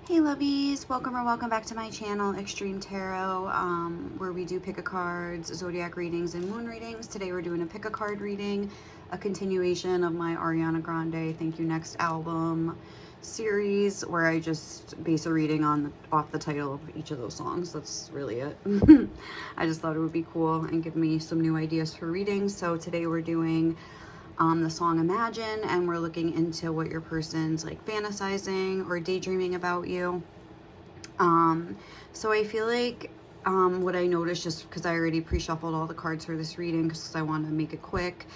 Hey lovies, welcome or welcome back to my channel, Extreme Tarot, where we do pick a cards, zodiac readings, and moon readings. Today we're doing a pick a card reading, a continuation of my Ariana Grande Thank You Next album series, where I just base a reading off the title of each of those songs. That's really it. I just thought it would be cool and give me some new ideas for readings. So today we're doing the song Imagine, and we're looking into what your person's like fantasizing or daydreaming about you. So I feel like what I noticed, just because I already pre-shuffled all the cards for this reading because I want to make it quick,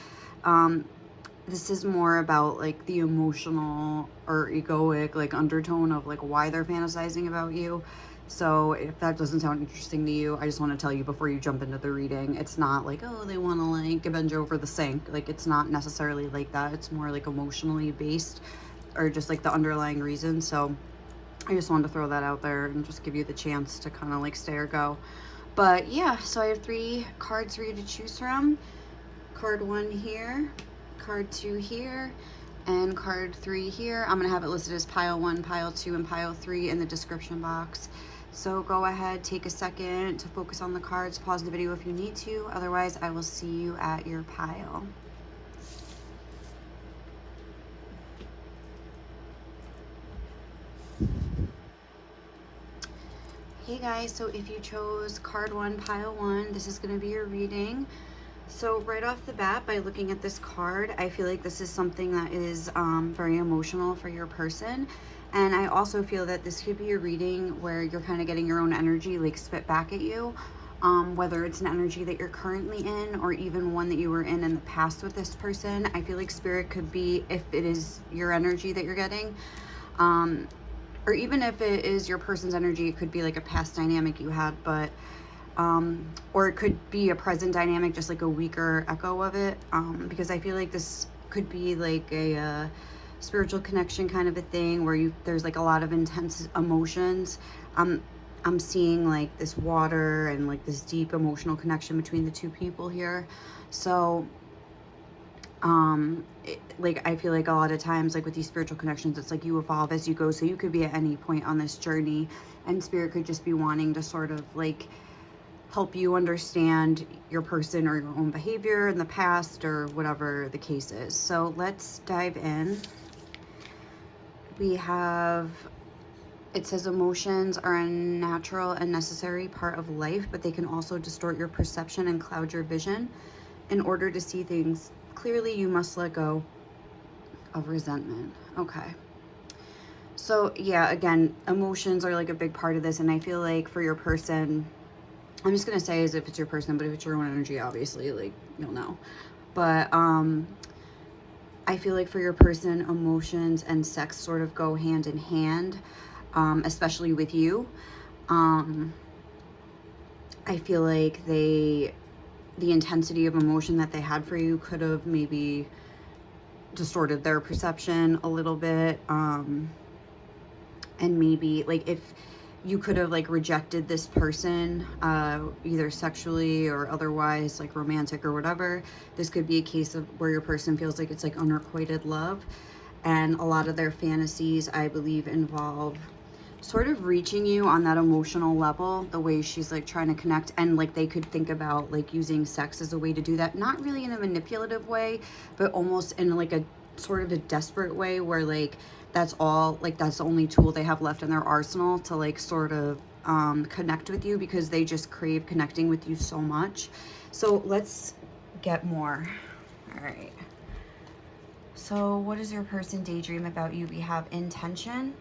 this is more about like the emotional or egoic like undertone of like why they're fantasizing about you. So if that doesn't sound interesting to you, I just want to tell you before you jump into the reading, it's not like, oh, they want to like avenge over the sink. Like, it's not necessarily like that. It's more like emotionally based or just like the underlying reason. So I just wanted to throw that out there and just give you the chance to kind of like stay or go. But yeah, so I have 3 cards for you to choose from. Card 1 here, card 2 here, and card 3 here. I'm going to have it listed as pile 1, pile 2, and pile 3 in the description box. So go ahead, take a second to focus on the cards, pause the video if you need to. Otherwise, I will see you at your pile. Hey guys, so if you chose card 1, pile 1, this is going to be your reading. So right off the bat, by looking at this card, I feel like this is something that is very emotional for your person. And I also feel that this could be a reading where you're kind of getting your own energy like spit back at you. Whether it's an energy that you're currently in or even one that you were in the past with this person. I feel like spirit could be, if it is your energy that you're getting, or even if it is your person's energy, it could be like a past dynamic you had, but or it could be a present dynamic, just like a weaker echo of it, because I feel like this could be like a spiritual connection kind of a thing where there's like a lot of intense emotions. I'm seeing like this water and like this deep emotional connection between the two people here. So like I feel like a lot of times like with these spiritual connections, it's like you evolve as you go. So you could be at any point on this journey, and spirit could just be wanting to sort of like help you understand your person or your own behavior in the past or whatever the case is. So let's dive in. We have, it says emotions are a natural and necessary part of life, but they can also distort your perception and cloud your vision. In order to see things clearly, you must let go of resentment. Okay. So yeah, again, emotions are like a big part of this, and I feel like for your person, I'm just gonna say as if it's your person, but if it's your own energy, obviously, like, you'll know. But I feel like for your person, emotions and sex sort of go hand in hand, especially with you. I feel like the intensity of emotion that they had for you could have maybe distorted their perception a little bit. And maybe like if you could have like rejected this person, either sexually or otherwise, like romantic or whatever, this could be a case of where your person feels like it's like unrequited love. And a lot of their fantasies, I believe, involve sort of reaching you on that emotional level, the way she's like trying to connect. And like they could think about like using sex as a way to do that, not really in a manipulative way, but almost in like a sort of a desperate way where like that's all, like that's the only tool they have left in their arsenal to like sort of connect with you, because they just crave connecting with you so much. So let's get more. All right, so what does your person daydream about you? We have intention.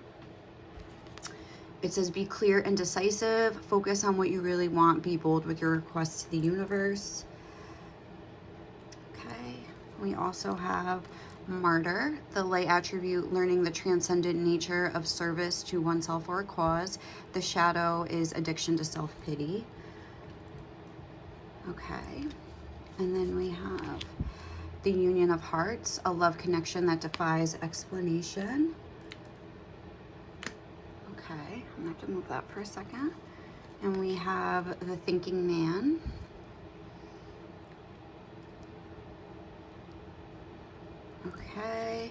It says be clear and decisive, focus on what you really want, be bold with your requests to the universe. Okay, we also have martyr, the light attribute, learning the transcendent nature of service to oneself or a cause. The shadow is addiction to self-pity. Okay, and then we have the union of hearts, a love connection that defies explanation. Okay, I'm gonna have to move that for a second. And we have the thinking man. Okay,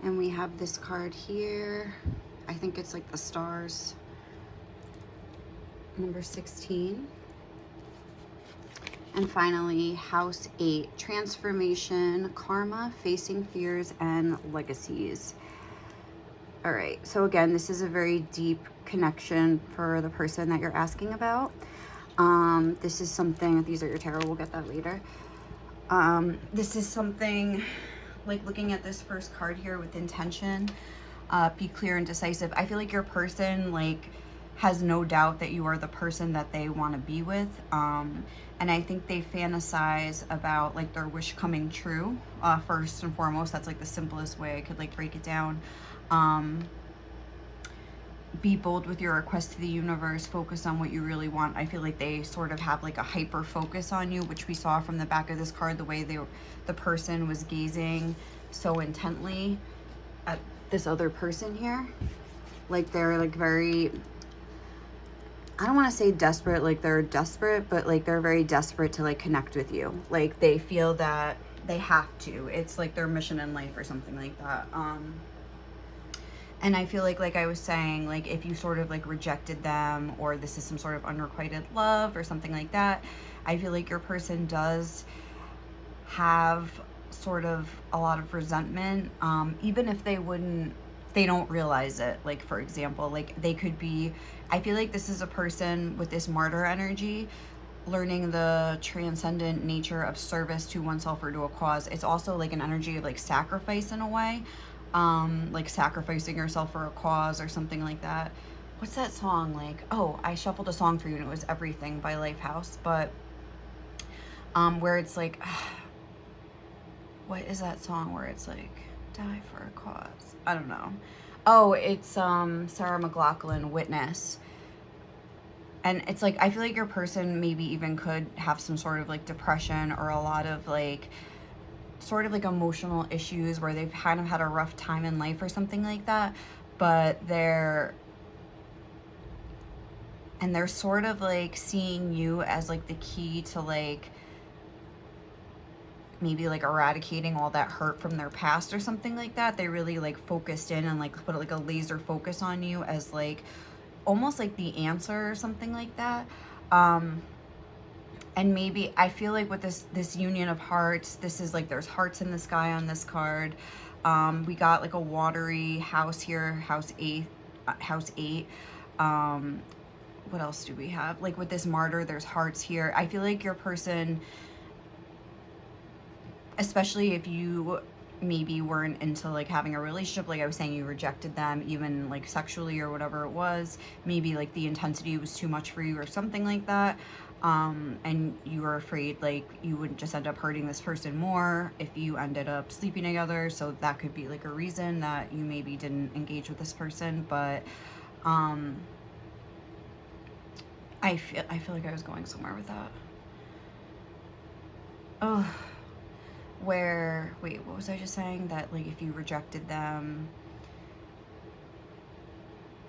and we have this card here, I think it's like the stars. Number 16. And finally, house 8, transformation, karma, facing fears, and legacies. All right, so again, this is a very deep connection for the person that you're asking about. This is something, these are your tarot, we'll get that later. This is something, like looking at this first card here with intention, be clear and decisive. I feel like your person, like, has no doubt that you are the person that they want to be with. And I think they fantasize about like their wish coming true. First and foremost, that's like the simplest way I could like break it down. Be bold with your request to the universe, focus on what you really want. I feel like they sort of have like a hyper focus on you, which we saw from the back of this card, the way the person was gazing so intently at this other person here. Like they're like very, I don't want to say desperate, like they're desperate, but like they're very desperate to like connect with you. Like they feel that they have to. It's like their mission in life or something like that. And I feel like I was saying, like if you sort of like rejected them, or this is some sort of unrequited love or something like that, I feel like your person does have sort of a lot of resentment, even if they don't realize it. Like for example, like they could be, I feel like this is a person with this martyr energy, learning the transcendent nature of service to oneself or to a cause. It's also like an energy of like sacrifice in a way, like sacrificing yourself for a cause or something like that. What's that song? Like, oh, I shuffled a song for you and it was Everything by Lifehouse, but where it's like, what is that song where it's like, die for a cause? I don't know. Oh, it's Sarah McLachlan, Witness. And it's like, I feel like your person maybe even could have some sort of like depression or a lot of like sort of like emotional issues where they've kind of had a rough time in life or something like that, but they're sort of like seeing you as like the key to like maybe like eradicating all that hurt from their past or something like that. They really like focused in and like put like a laser focus on you as like almost like the answer or something like that. And maybe I feel like with this union of hearts, this is like there's hearts in the sky on this card. We got like a watery house here, house 8. What else do we have? Like with this martyr, there's hearts here. I feel like your person, especially if you maybe weren't into like having a relationship, like I was saying, you rejected them even like sexually or whatever it was, maybe like the intensity was too much for you or something like that, and you were afraid like you would just end up hurting this person more if you ended up sleeping together. So that could be like a reason that you maybe didn't engage with this person. But I feel like I was going somewhere with that. Oh, where, wait, what was I just saying? That like if you rejected them,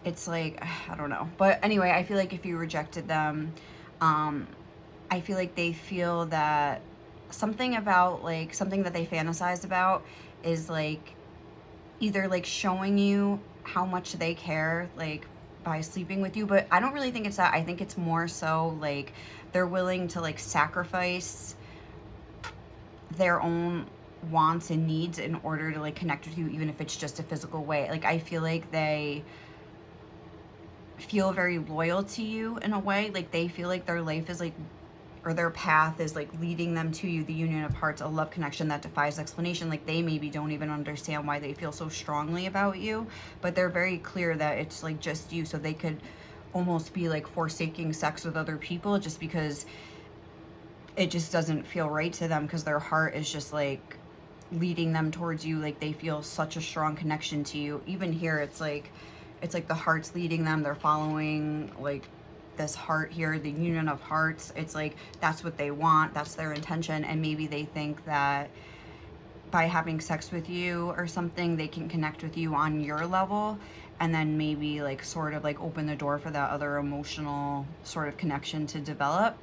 it's like, I don't know. But anyway, I feel like if you rejected them, I feel like they feel that something about like something that they fantasize about is like either like showing you how much they care like by sleeping with you. But I don't really think it's that. I think it's more so like they're willing to like sacrifice their own wants and needs in order to like connect with you, even if it's just a physical way. Like I feel like they feel very loyal to you in a way. Like they feel like their life is like, or their path is like leading them to you, the union of hearts, a love connection that defies explanation. Like they maybe don't even understand why they feel so strongly about you, but they're very clear that it's like just you. So they could almost be like forsaking sex with other people just because it just doesn't feel right to them, because their heart is just like leading them towards you. Like they feel such a strong connection to you. Even here, it's like the heart's leading them. They're following like this heart here, the union of hearts. It's like that's what they want, that's their intention. And maybe they think that by having sex with you or something, they can connect with you on your level, and then maybe like sort of like open the door for that other emotional sort of connection to develop.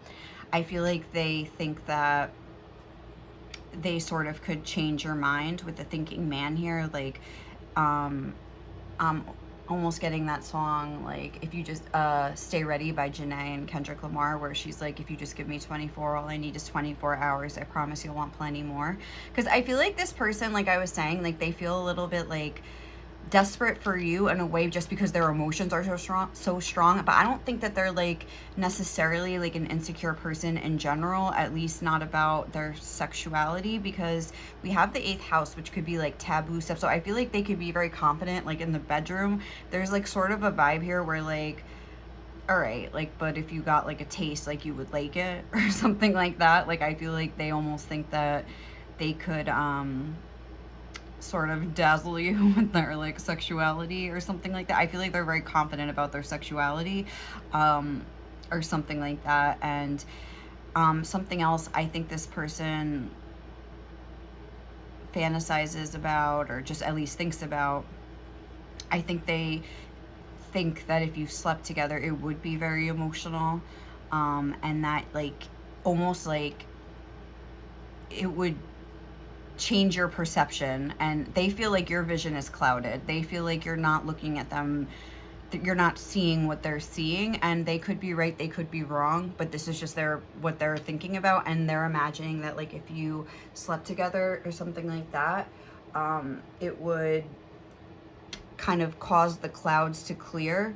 I feel like they think that they sort of could change your mind with the thinking man here. Like, almost getting that song, like, if you just, Stay Ready by Janae and Kendrick Lamar, where she's like, if you just give me 24, all I need is 24 hours, I promise you'll want plenty more. Because I feel like this person, like I was saying, like, they feel a little bit, like, desperate for you in a way just because their emotions are so strong, but I don't think that they're like necessarily like an insecure person in general, at least not about their sexuality, because we have the 8th house, which could be like taboo stuff. So I feel like they could be very confident like in the bedroom. There's like sort of a vibe here where like, all right, like, but if you got like a taste, like you would like it or something like that. Like I feel like they almost think that they could sort of dazzle you with their like sexuality or something like that. I feel like they're very confident about their sexuality, or something like that. And something else I think this person fantasizes about, or just at least thinks about, I think they think that if you slept together it would be very emotional, and that like almost like it would change your perception, and they feel like your vision is clouded. They feel like you're not looking at them, that you're not seeing what they're seeing, and they could be right, they could be wrong, but this is just what they're thinking about, and they're imagining that like if you slept together or something like that, it would kind of cause the clouds to clear,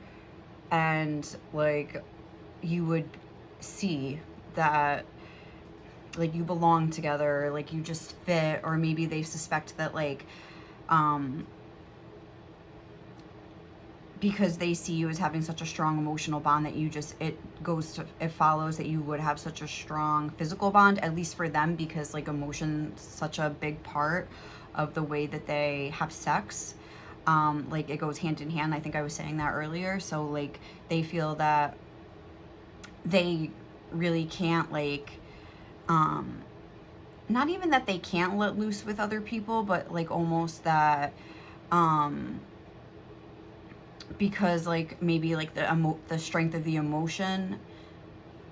and like you would see that like you belong together, like you just fit, or maybe they suspect that like because they see you as having such a strong emotional bond that you just, it follows that you would have such a strong physical bond, at least for them, because like emotion's such a big part of the way that they have sex. Like it goes hand in hand. I think I was saying that earlier. So like they feel that they really can't like not even that they can't let loose with other people, but like almost that because like maybe like the strength of the emotion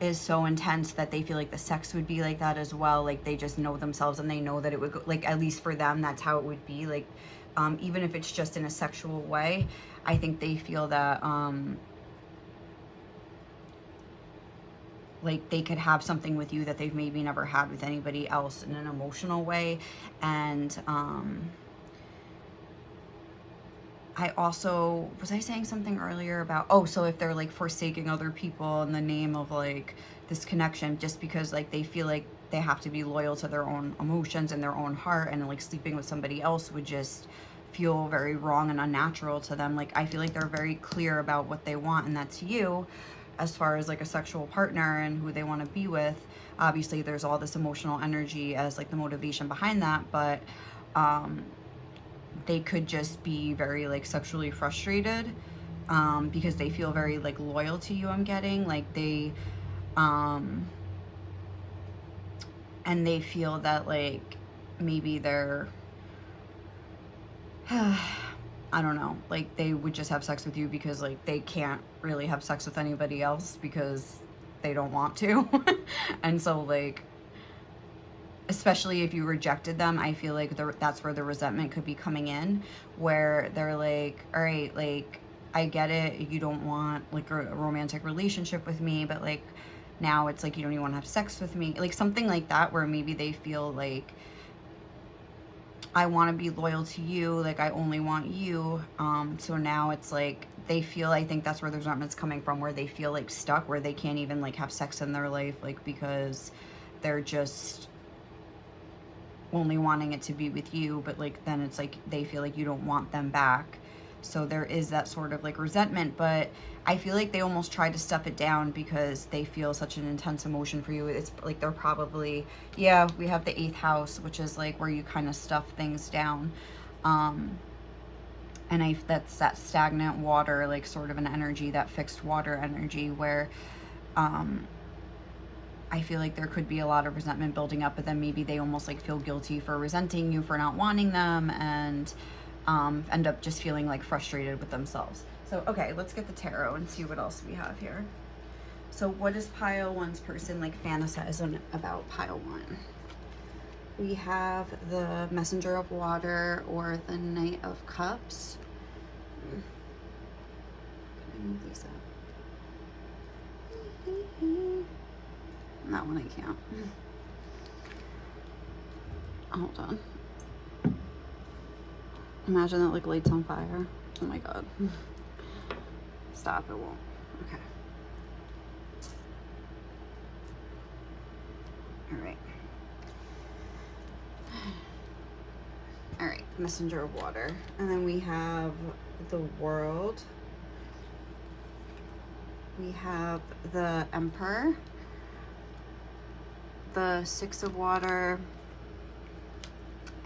is so intense that they feel like the sex would be like that as well. Like they just know themselves, and they know that it would go, like at least for them that's how it would be, like even if it's just in a sexual way. I think they feel that like they could have something with you that they've maybe never had with anybody else in an emotional way. And I also, was I saying something earlier about, oh, so if they're like forsaking other people in the name of like this connection, just because like they feel like they have to be loyal to their own emotions and their own heart, and like sleeping with somebody else would just feel very wrong and unnatural to them. Like I feel like they're very clear about what they want, and that's you, as far as like a sexual partner and who they want to be with. Obviously there's all this emotional energy as like the motivation behind that, but they could just be very like sexually frustrated because they feel very like loyal to you, I'm getting like they and they feel that like maybe they're I don't know, like they would just have sex with you because like they can't really have sex with anybody else because they don't want to. And so like, especially if you rejected them, I feel like that's where the resentment could be coming in, where they're like, all right, like I get it, you don't want like a romantic relationship with me, but like now it's like you don't even want to have sex with me, like something like that, where maybe they feel like I want to be loyal to you, like I only want you. So now it's like they feel, I think that's where the resentment's coming from, where they feel like stuck, where they can't even like have sex in their life, like because they're just only wanting it to be with you, but like then it's like they feel like you don't want them back. So there is that sort of like resentment, but I feel like they almost try to stuff it down because they feel such an intense emotion for you. It's like they're probably, yeah, we have the 8th house, which is like where you kind of stuff things down. And that's that stagnant water, like sort of an energy, that fixed water energy, where I feel like there could be a lot of resentment building up, but then maybe they almost like feel guilty for resenting you for not wanting them, and end up just feeling like frustrated with themselves. So, okay, let's get the tarot and see what else we have here. So what does pile 1's person like fantasize about pile 1? We have the Messenger of Water or the Knight of Cups. Lisa. That one I can't. Hold on. Imagine that like lights on fire. Oh my god. Stop, it won't. Okay. Alright. Alright, Messenger of Water. And then we have the World. We have the Emperor. The Six of Water.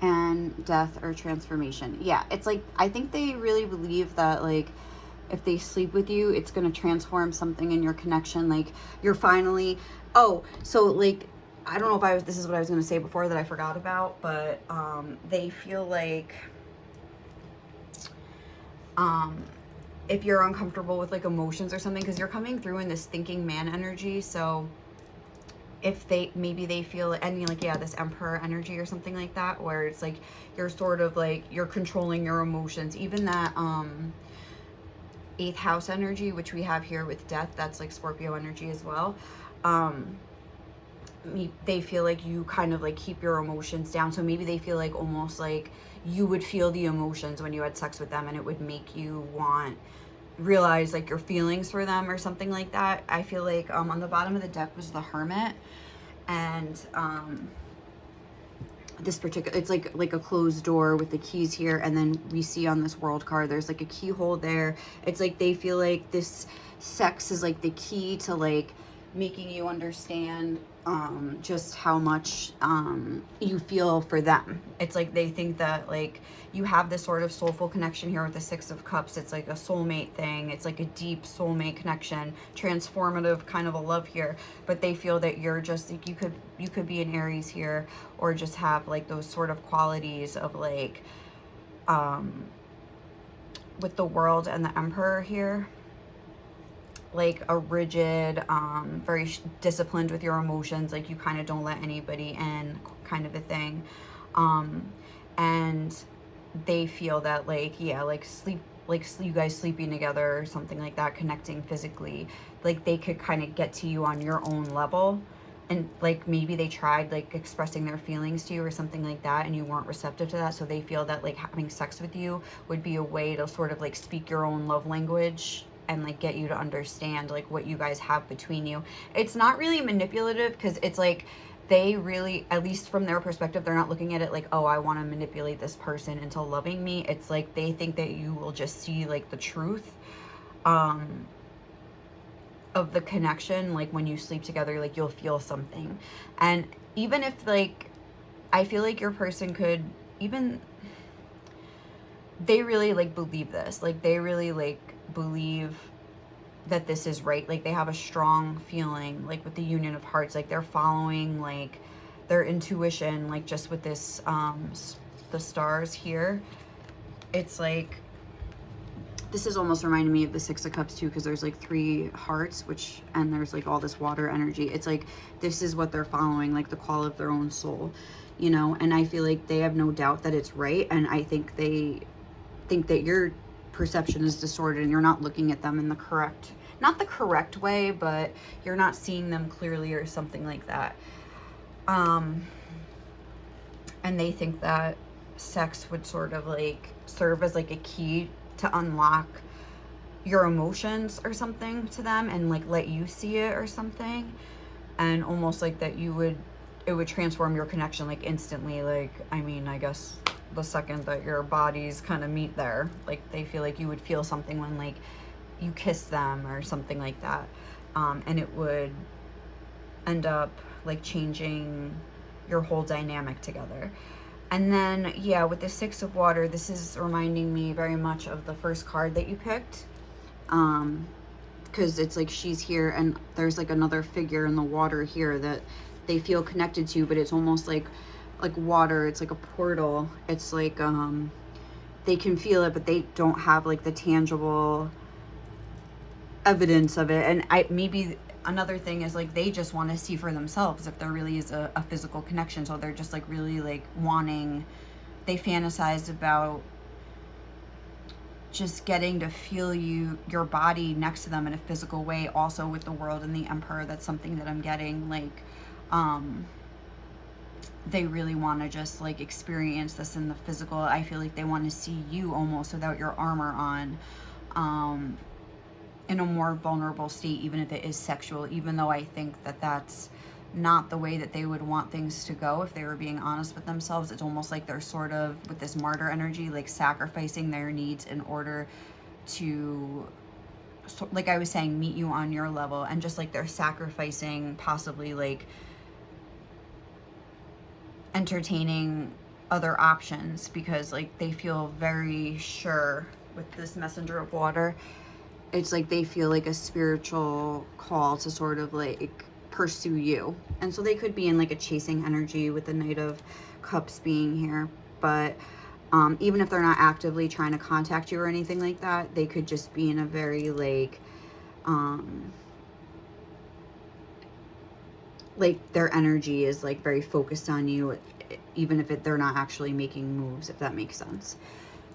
And Death or Transformation. Yeah, it's like, I think they really believe that, like, if they sleep with you, it's going to transform something in your connection. Like, you're finally, oh, so, like, I don't know if this is what I was going to say before that I forgot about, but, they feel like, if you're uncomfortable with, like, emotions or something, because you're coming through in this thinking man energy, so if maybe they feel, and like, yeah, this Emperor energy or something like that, where it's like, you're sort of like, you're controlling your emotions. Even that, 8th house energy, which we have here with Death, that's like Scorpio energy as well. They feel like you kind of like keep your emotions down. So maybe they feel like almost like you would feel the emotions when you had sex with them, and it would make you realize like your feelings for them or something like that. I feel like on the bottom of the deck was the Hermit, and this particular, it's like a closed door with the keys here, and then we see on this World card there's like a keyhole there. It's like they feel like this sex is like the key to like making you understand just how much you feel for them. It's like they think that like you have this sort of soulful connection here with the Six of Cups. It's like a soulmate thing. It's like a deep soulmate connection, transformative kind of a love here. But they feel that you're just like, you could be an Aries here, or just have like those sort of qualities of like with the World and the Emperor here, like a rigid, very disciplined with your emotions, like you kind of don't let anybody in kind of a thing. And they feel that like, yeah, like you guys sleeping together or something like that, connecting physically, like they could kind of get to you on your own level. And like maybe they tried like expressing their feelings to you or something like that, and you weren't receptive to that. So they feel that like having sex with you would be a way to sort of like speak your own love language and like get you to understand like what you guys have between you. It's not really manipulative, because it's like they really, at least from their perspective, they're not looking at it like, oh, I want to manipulate this person into loving me. It's like they think that you will just see like the truth of the connection. Like when you sleep together, like you'll feel something. And even if like, I feel like your person could even, they really like believe this, like they really like believe that this is right. Like they have a strong feeling like with the Union of Hearts, like they're following like their intuition, like just with this the stars here. It's like, this is almost reminding me of the Six of Cups too, because there's like 3 hearts, and there's like all this water energy. It's like, this is what they're following, like the call of their own soul, you know. And I feel like they have no doubt that it's right, and I think they think that your perception is distorted and you're not looking at them in the correct, not the correct way, but you're not seeing them clearly or something like that. And they think that sex would sort of like serve as like a key to unlock your emotions or something to them, and like let you see it or something, and almost like that it would transform your connection like instantly. Like, I mean, I guess the second that your bodies kind of meet there, like they feel like you would feel something when like you kiss them or something like that, and it would end up like changing your whole dynamic together. And then, yeah, with the Six of Water, this is reminding me very much of the first card that you picked, because it's like she's here and there's like another figure in the water here that they feel connected to, but it's almost like water. It's like a portal. It's like they can feel it, but they don't have like the tangible evidence of it. And maybe another thing is like they just want to see for themselves if there really is a physical connection. So they're just like really like wanting, they fantasize about just getting to feel your body next to them in a physical way. Also with the World and the Emperor, that's something that I'm getting, like, they really want to just like experience this in the physical. I feel like they want to see you almost without your armor on, in a more vulnerable state, even if it is sexual, even though I think that that's not the way that they would want things to go if they were being honest with themselves. It's almost like they're sort of, with this martyr energy, like sacrificing their needs in order to, so, like I was saying, meet you on your level. And just like they're sacrificing possibly like entertaining other options, because like they feel very sure with this Messenger of Water. It's like they feel like a spiritual call to sort of like pursue you. And so they could be in like a chasing energy with the Knight of Cups being here. But even if they're not actively trying to contact you or anything like that, they could just be in a very like their energy is like very focused on you, even if they're not actually making moves, if that makes sense.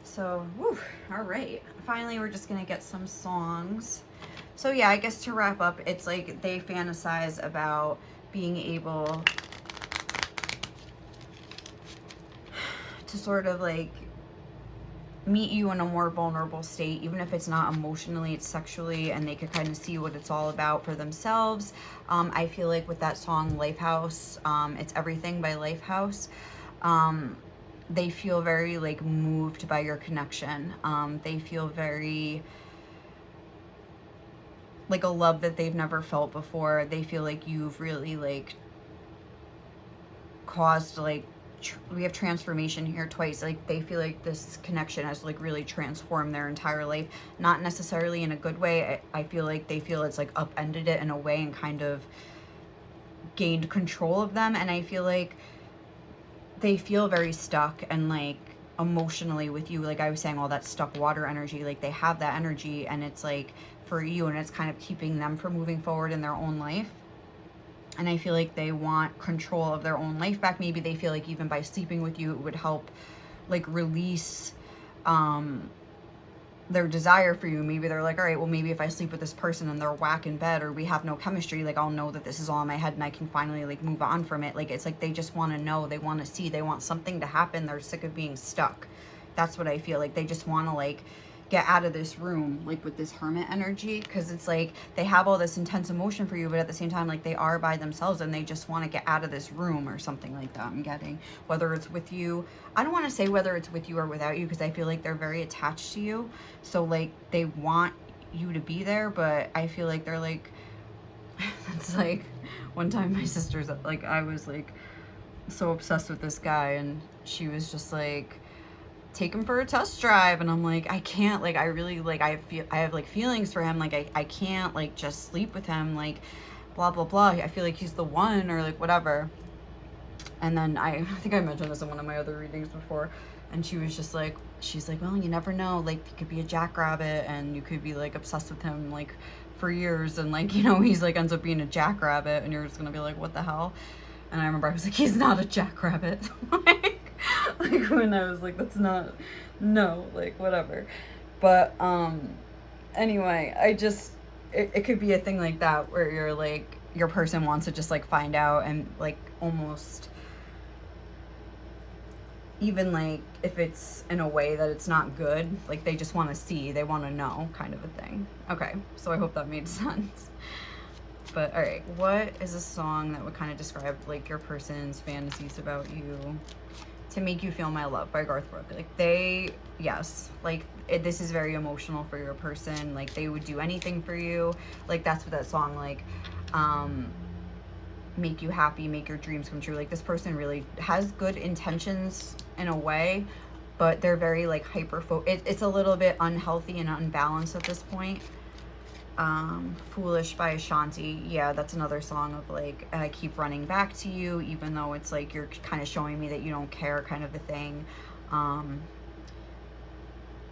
So, whew, all right. Finally, we're just going to get some songs. So yeah, I guess to wrap up, it's like they fantasize about being able to sort of like meet you in a more vulnerable state, even if it's not emotionally, it's sexually, and they could kind of see what it's all about for themselves. I feel like with that song Lifehouse, It's Everything by Lifehouse, they feel very like moved by your connection. They feel very like a love that they've never felt before. They feel like you've really like caused like we have transformation here twice. Like they feel like this connection has like really transformed their entire life, not necessarily in a good way. I feel like they feel it's like upended it in a way and kind of gained control of them. And I feel like they feel very stuck and like emotionally with you. Like I was saying, all that stuck water energy, like they have that energy and it's like for you, and it's kind of keeping them from moving forward in their own life. And I feel like they want control of their own life back. Maybe they feel like even by sleeping with you, it would help like release their desire for you. Maybe they're like, all right, well, maybe if I sleep with this person and they're whack in bed or we have no chemistry, like I'll know that this is all in my head and I can finally like move on from it. Like it's like they just want to know, they want to see, they want something to happen. They're sick of being stuck. That's what I feel like. They just want to like get out of this room, like with this hermit energy, because it's like they have all this intense emotion for you, but at the same time, like they are by themselves and they just want to get out of this room or something like that. I'm getting, whether it's with you, I don't want to say whether it's with you or without you, because I feel like they're very attached to you. So like they want you to be there, but I feel like they're like, it's like one time my sister's like, I was like so obsessed with this guy and she was just like, take him for a test drive, and I'm like, I can't, like I really like I have like feelings for him, like I can't like just sleep with him, like blah blah blah, I feel like he's the one, or like whatever. And then I think I mentioned this in one of my other readings before, and she was just like, she's like, well, you never know, like he could be a jackrabbit and you could be like obsessed with him like for years, and like, you know, he's like ends up being a jackrabbit and you're just gonna be like, what the hell? And I remember I was like, he's not a jackrabbit. Like when I was like, that's not, no, like whatever. But anyway, I just, it could be a thing like that where you're like, your person wants to just like find out and like almost even like if it's in a way that it's not good, like they just want to see, they want to know, kind of a thing. Okay, so I hope that made sense. But all right, what is a song that would kind of describe like your person's fantasies about you? To Make You Feel My Love by Garth Brooks. Like they, yes, like this is very emotional for your person. Like they would do anything for you. Like that's what that song, like make you happy, make your dreams come true. Like this person really has good intentions in a way, but they're very like it's a little bit unhealthy and unbalanced at this point. Foolish by Ashanti. Yeah, that's another song of like, I keep running back to you, even though it's like you're kind of showing me that you don't care, kind of a thing.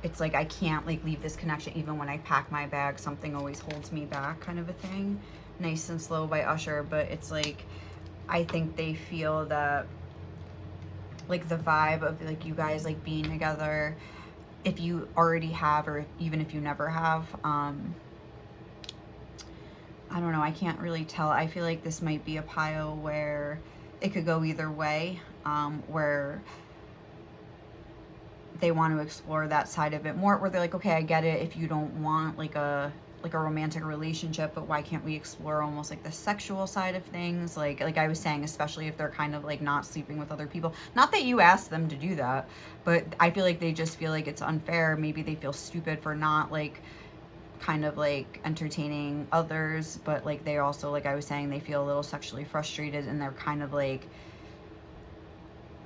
It's like I can't like leave this connection even when I pack my bag, something always holds me back, kind of a thing. Nice and Slow by Usher. But it's like I think they feel that like the vibe of like you guys like being together if you already have, or even if you never have. I don't know, I can't really tell. I feel like this might be a pile where it could go either way, where they want to explore that side of it more, where they're like, okay, I get it if you don't want like a romantic relationship, but why can't we explore almost like the sexual side of things? Like I was saying, especially if they're kind of like not sleeping with other people. Not that you asked them to do that, but I feel like they just feel like it's unfair. Maybe they feel stupid for not like kind of like entertaining others, but like they also, like I was saying, they feel a little sexually frustrated, and they're kind of like,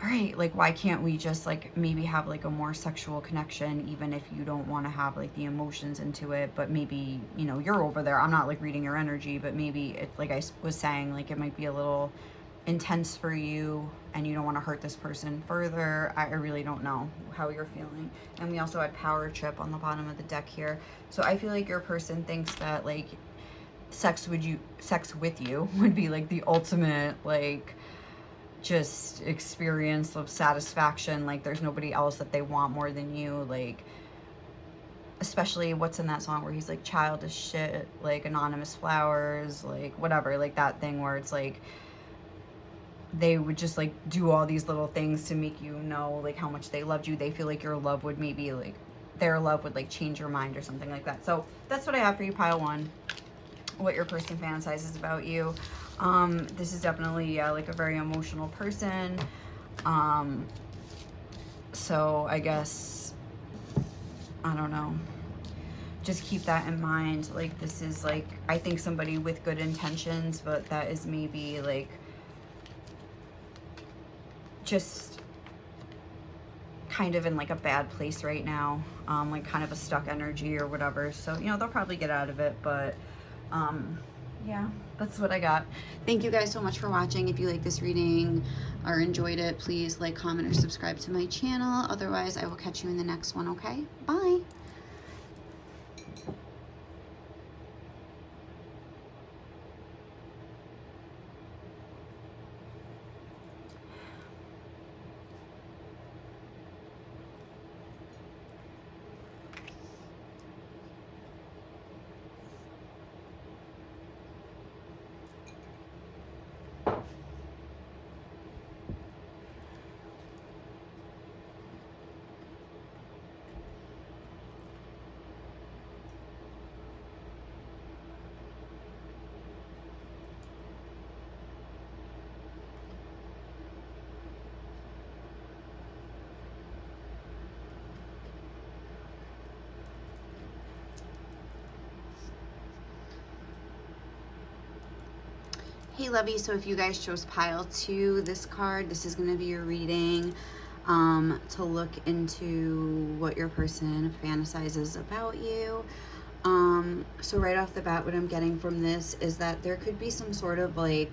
all right, like why can't we just like maybe have like a more sexual connection, even if you don't want to have like the emotions into it, but maybe, you know, you're over there. I'm not like reading your energy, but maybe it, like I was saying, like it might be a little intense for you and you don't want to hurt this person further. I really don't know how you're feeling. And we also had power trip on the bottom of the deck here. So I feel like your person thinks that like sex with you would be like the ultimate like just experience of satisfaction. Like there's nobody else that they want more than you. Like especially what's in that song where he's like childish shit, like anonymous flowers, like whatever, like that thing where it's like they would just like do all these little things to make you know like how much they loved you. They feel like your love would maybe like their love would like change your mind or something like that. So that's what I have for you, pile one. What your person fantasizes about you. This is definitely like a very emotional person. So I guess, I don't know, just keep that in mind. Like this is like, I think somebody with good intentions, but that is maybe like just kind of in like a bad place right now, like kind of a stuck energy or whatever. So, you know, they'll probably get out of it, but yeah, that's what I got. Thank you guys so much for watching. If you like this reading or enjoyed it, please like, comment, or subscribe to my channel. Otherwise, I will catch you in the next one, okay? Bye. Hey lovey, so if you guys chose pile 2, this card, this is going to be your reading to look into what your person fantasizes about you. So right off the bat, what I'm getting from this is that there could be some sort of like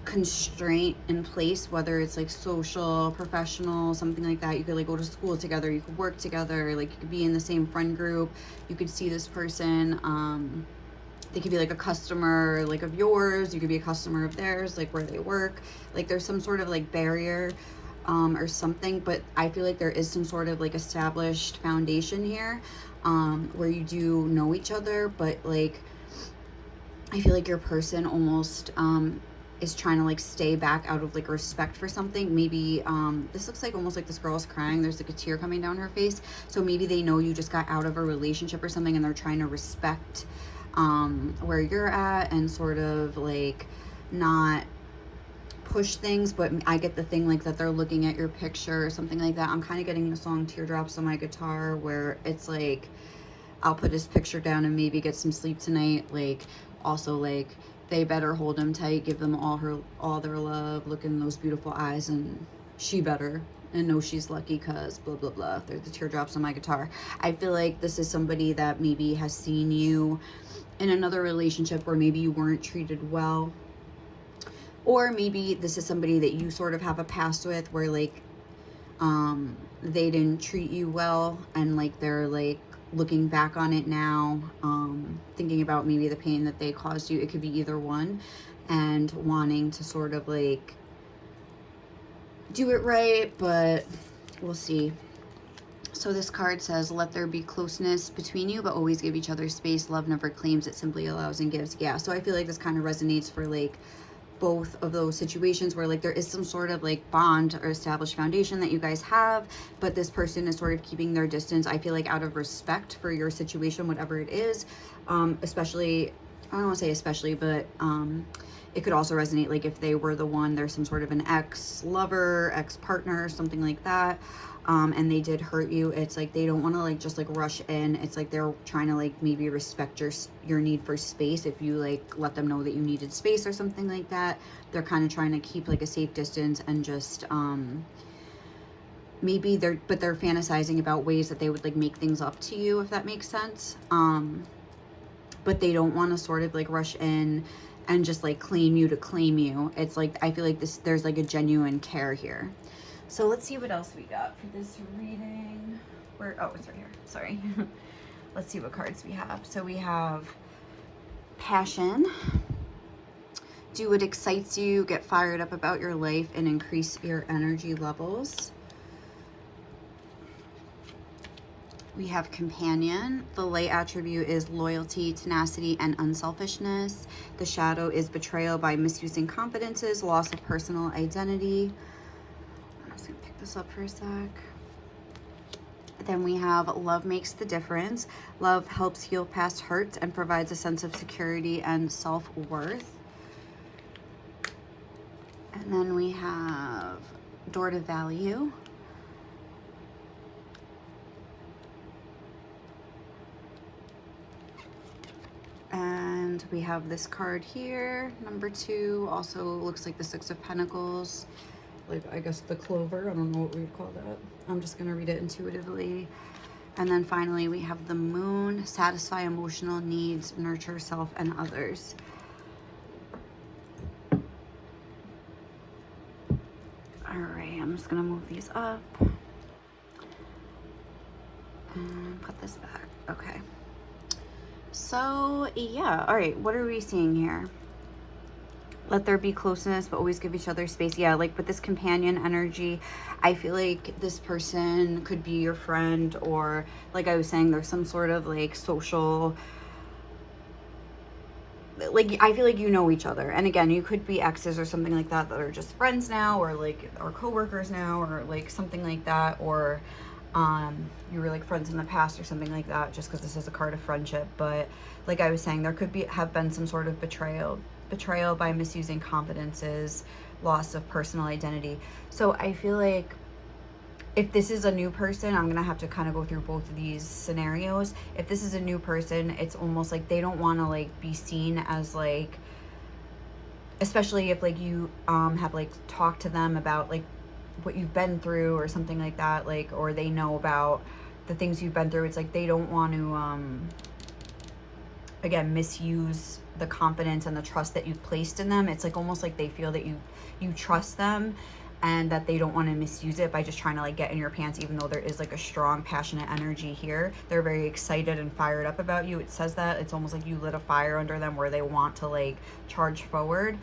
constraint in place, whether it's like social, professional, something like that. You could like go to school together, you could work together, like you could be in the same friend group, you could see this person. They could be like a customer like of yours, you could be a customer of theirs, like where they work. Like there's some sort of like barrier or something, but I feel like there is some sort of like established foundation here where you do know each other, but like I feel like your person almost is trying to like stay back out of like respect for something. Maybe this looks like almost like this girl's crying, there's like a tear coming down her face. So maybe they know you just got out of a relationship or something, and they're trying to respect where you're at and sort of like not push things. But I get the thing like that they're looking at your picture or something like that. I'm kind of getting the song Teardrops on my guitar, where it's like I'll put his picture down and maybe get some sleep tonight. Like also like they better hold him tight, give them all their love, look in those beautiful eyes, and she better and know she's lucky because blah blah blah. They're the teardrops on my guitar. I feel like this is somebody that maybe has seen you in another relationship where maybe you weren't treated well, or maybe this is somebody that you sort of have a past with where like they didn't treat you well, and like they're like looking back on it now, thinking about maybe the pain that they caused you. It could be either one, and wanting to sort of like do it right, but we'll see. So this card says, let there be closeness between you, but always give each other space. Love never claims, it simply allows and gives. Yeah, so I feel like this kind of resonates for like both of those situations where like there is some sort of like bond or established foundation that you guys have, but this person is sort of keeping their distance, I feel like out of respect for your situation, whatever it is. Especially, I don't want to say especially, but it could also resonate like if they were the one, there's some sort of an ex-lover, ex-partner, something like that, and they did hurt you. It's like they don't want to like just like rush in. It's like they're trying to like maybe respect your need for space. If you like let them know that you needed space or something like that, they're kind of trying to keep like a safe distance and just maybe they're fantasizing about ways that they would like make things up to you, if that makes sense. But they don't want to sort of like rush in and just like claim you to claim you. It's like I feel like there's like a genuine care here. So let's see what else we got for this reading. Oh, it's right here. Sorry. Let's see what cards we have. So we have passion. Do what excites you, get fired up about your life, and increase your energy levels. We have companion. The light attribute is loyalty, tenacity, and unselfishness. The shadow is betrayal by misusing confidences, loss of personal identity. I'm just gonna pick this up for a sec. Then we have love makes the difference. Love helps heal past hurts and provides a sense of security and self-worth. And then we have door to value. And we have this card here, number 2, also looks like the 6 of Pentacles, like I guess the clover, I don't know what we would call that. I'm just going to read it intuitively. And then finally we have the moon, satisfy emotional needs, nurture self and others. All right, I'm just going to move these up and put this back. Okay. So yeah, all right, what are we seeing here? Let there be closeness, but always give each other space. Yeah, like with this companion energy, I feel like this person could be your friend, or like I was saying, there's some sort of like social, like I feel like you know each other. And again, you could be exes or something like that that are just friends now, or like are coworkers now, or like something like that, or you were like friends in the past or something like that, just because this is a card of friendship. But like I was saying, there could have been some sort of betrayal by misusing confidences, loss of personal identity. So I feel like if this is a new person, I'm gonna have to kind of go through both of these scenarios. If this is a new person, it's almost like they don't want to like be seen as like, especially if like you have like talked to them about like what you've been through or something like that, like, or they know about the things you've been through. It's like they don't want to again misuse the confidence and the trust that you've placed in them. It's like almost like they feel that you trust them, and that they don't want to misuse it by just trying to like get in your pants, even though there is like a strong passionate energy here. They're very excited and fired up about you. It says that it's almost like you lit a fire under them where they want to like charge forward.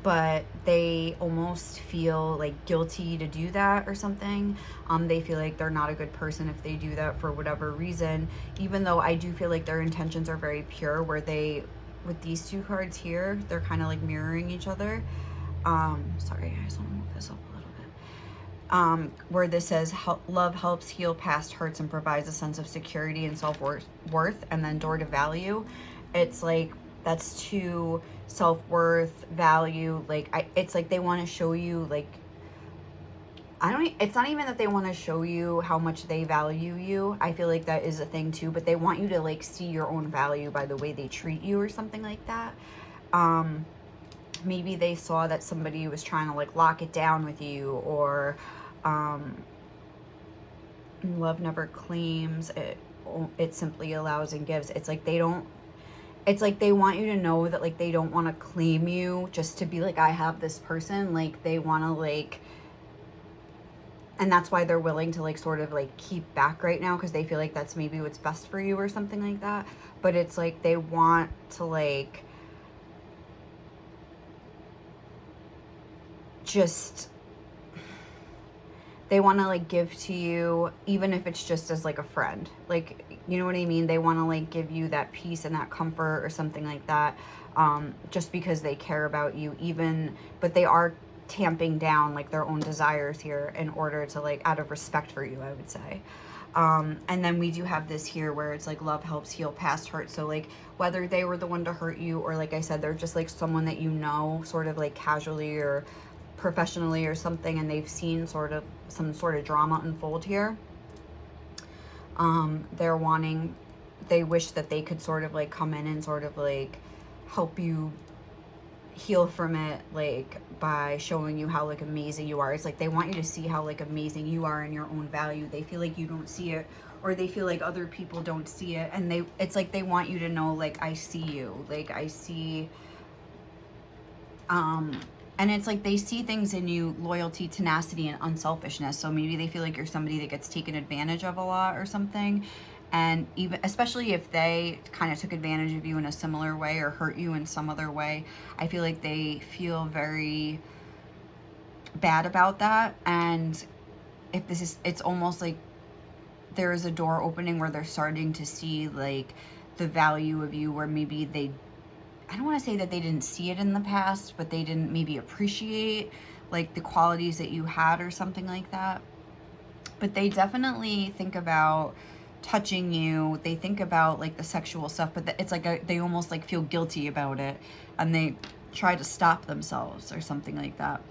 But they almost feel like guilty to do that or something. They feel like they're not a good person if they do that for whatever reason, even though I do feel like their intentions are very pure, where they, with these two cards here, they're kind of like mirroring each other. Sorry, I just want to move this up a little bit. Where this says love helps heal past hurts and provides a sense of security and self-worth, and then door to value, it's like that's to self-worth, value, like it's like they want to show you like, it's not even that they want to show you how much they value you. I feel like that is a thing too, but they want you to like see your own value by the way they treat you or something like that. Maybe they saw that somebody was trying to like lock it down with you, or love never claims, it simply allows and gives. It's like they don't, it's like they want you to know that like they don't want to claim you just to be like, I have this person. Like they want to like, and that's why they're willing to like sort of like keep back right now, because they feel like that's maybe what's best for you or something like that. But it's like they want to like just they want to like give to you, even if it's just as like a friend, like, you know what I mean? They want to like give you that peace and that comfort or something like that, just because they care about you, even, but they are tamping down like their own desires here in order to like, out of respect for you, I would say. And then we do have this here where it's like love helps heal past hurt. So like whether they were the one to hurt you, or like I said, they're just like someone that you know sort of like casually or professionally or something, and they've seen sort of some sort of drama unfold here. They're wanting, they wish that they could sort of like come in and sort of like help you heal from it, like by showing you how like amazing you are. It's like they want you to see how like amazing you are in your own value. They feel like you don't see it, or they feel like other people don't see it, and it's like they want you to know, like, I see you, like I see, and it's like they see things in you: loyalty, tenacity, and unselfishness. So maybe they feel like you're somebody that gets taken advantage of a lot or something. And even, especially if they kind of took advantage of you in a similar way or hurt you in some other way, I feel like they feel very bad about that. And if this is, it's almost like there is a door opening where they're starting to see like the value of you, where maybe they, I don't want to say that they didn't see it in the past, but they didn't maybe appreciate like the qualities that you had or something like that. But they definitely think about touching you. They think about like the sexual stuff, but it's like they almost like feel guilty about it, and they try to stop themselves or something like that.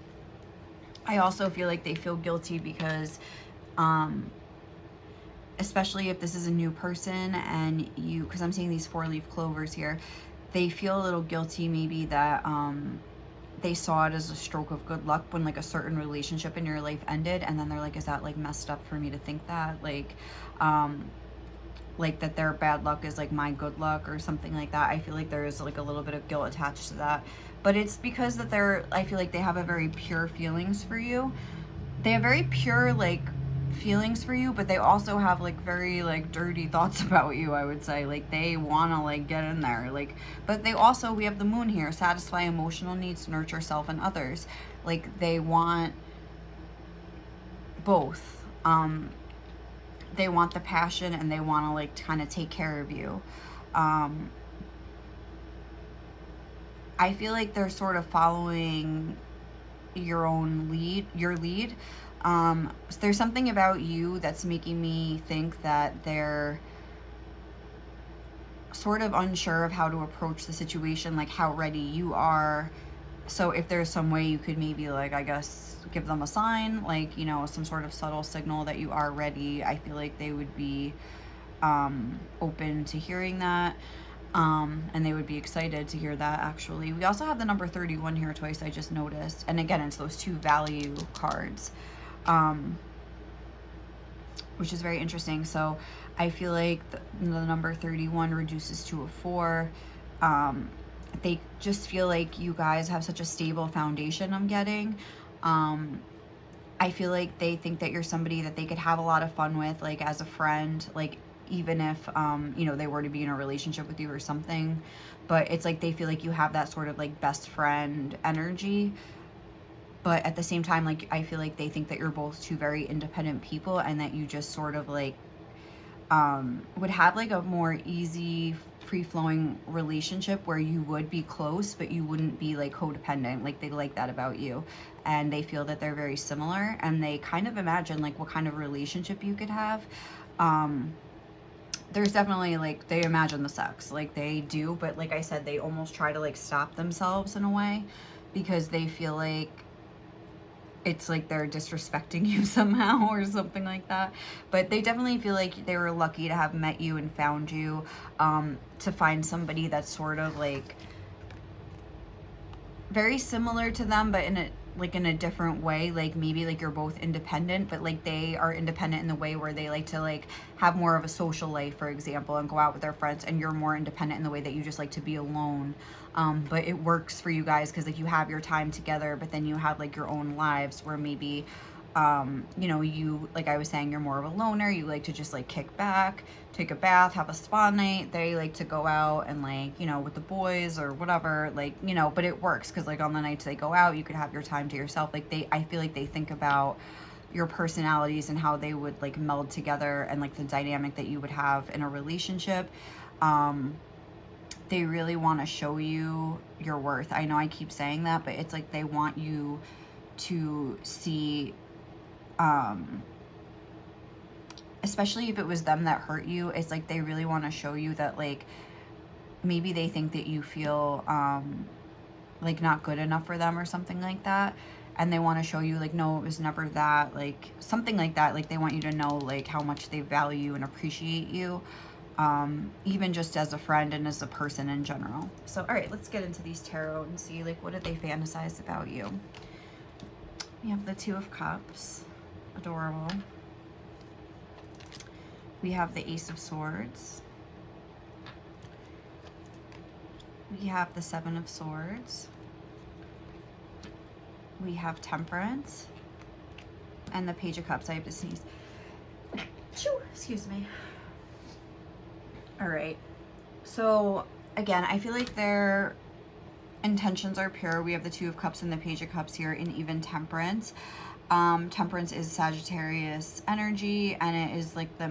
I also feel like they feel guilty because, especially if this is a new person and you, because I'm seeing these 4-leaf clovers here, they feel a little guilty maybe that they saw it as a stroke of good luck when like a certain relationship in your life ended, and then they're like, is that like messed up for me to think that, like that their bad luck is like my good luck or something like that. I feel like there is like a little bit of guilt attached to that, but it's because that I feel like they have a very pure feelings for you. They have very pure like feelings for you, but they also have like very like dirty thoughts about you, I would say. Like they want to like get in there, like, but they also, we have the moon here: satisfy emotional needs, nurture self and others. Like they want both. They want the passion, and they want to like kind of take care of you. I feel like they're sort of following your lead. So there's something about you that's making me think that they're sort of unsure of how to approach the situation, like how ready you are. So if there's some way you could maybe like, I guess, give them a sign, like, you know, some sort of subtle signal that you are ready, I feel like they would be open to hearing that. And they would be excited to hear that, actually. We also have the number 31 here twice, I just noticed. And again, it's those 2 value cards, which is very interesting. So I feel like the number 31 reduces to a 4. They just feel like you guys have such a stable foundation, I'm getting. I feel like they think that you're somebody that they could have a lot of fun with, like as a friend, like even if, you know, they were to be in a relationship with you or something. But it's like they feel like you have that sort of like best friend energy. But at the same time, like, I feel like they think that you're both 2 very independent people, and that you just sort of like would have like a more easy, free-flowing relationship where you would be close, but you wouldn't be like codependent. Like they like that about you, and they feel that they're very similar, and they kind of imagine like what kind of relationship you could have. There's definitely like, they imagine the sex, like they do, but like I said, they almost try to like stop themselves in a way, because they feel like it's like they're disrespecting you somehow or something like that. But they definitely feel like they were lucky to have met you and found you, to find somebody that's sort of like very similar to them, but in a different way. Like maybe like you're both independent, but like they are independent in the way where they like to like have more of a social life, for example, and go out with their friends, and you're more independent in the way that you just like to be alone. But it works for you guys because like you have your time together, but then you have like your own lives where maybe you know, you, like I was saying, you're more of a loner. You like to just like kick back, take a bath, have a spa night. They like to go out and like, you know, with the boys or whatever, like, you know, but it works because like on the nights they go out, you could have your time to yourself. Like I feel like they think about your personalities and how they would like meld together, and like the dynamic that you would have in a relationship. They really want to show you your worth. I know I keep saying that, but it's like they want you to see, especially if it was them that hurt you, it's like they really want to show you that like maybe they think that you feel like not good enough for them or something like that, and they want to show you like, no, it was never that, like something like that. Like they want you to know like how much they value and appreciate you, even just as a friend and as a person in general. So all right, let's get into these tarot and see like what do they fantasize about you. We have the Two of Cups, adorable. We have the Ace of Swords. We have the Seven of Swords. We have Temperance. And the Page of Cups. I have to sneeze. Shoo, excuse me. All right. So, again, I feel like their intentions are pure. We have the Two of Cups and the Page of Cups here, and even Temperance. Temperance is Sagittarius energy, and it is like the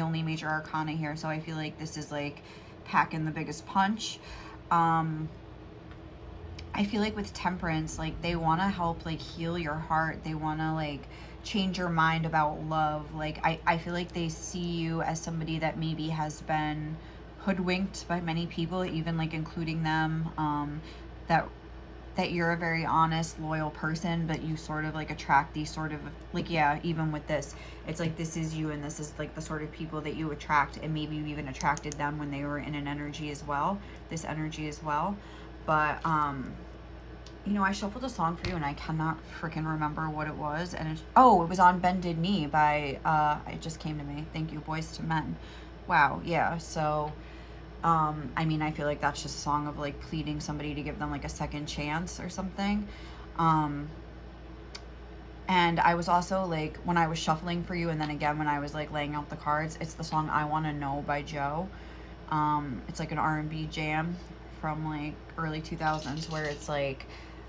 only major arcana here. So I feel like this is like packing the biggest punch. I feel like with Temperance, like they want to help like heal your heart. They want to like change your mind about love. Like I feel like they see you as somebody that maybe has been hoodwinked by many people, even like including them, that you're a very honest, loyal person, but you sort of like attract these sort of like, yeah, even with this, it's like this is you, and this is like the sort of people that you attract, and maybe you even attracted them when they were in an energy as well, this energy as well. But you know, I shuffled a song for you and I cannot freaking remember what it was, and it was on Bended Knee by it just came to me, thank you, Boys to Men. Wow, yeah. So I mean, I feel like that's just a song of like pleading somebody to give them like a second chance or something. And I was also like, when I was shuffling for you, and then again when I was like laying out the cards, it's the song I Want to Know by Joe. It's like an R&B jam from like early 2000s, where it's like,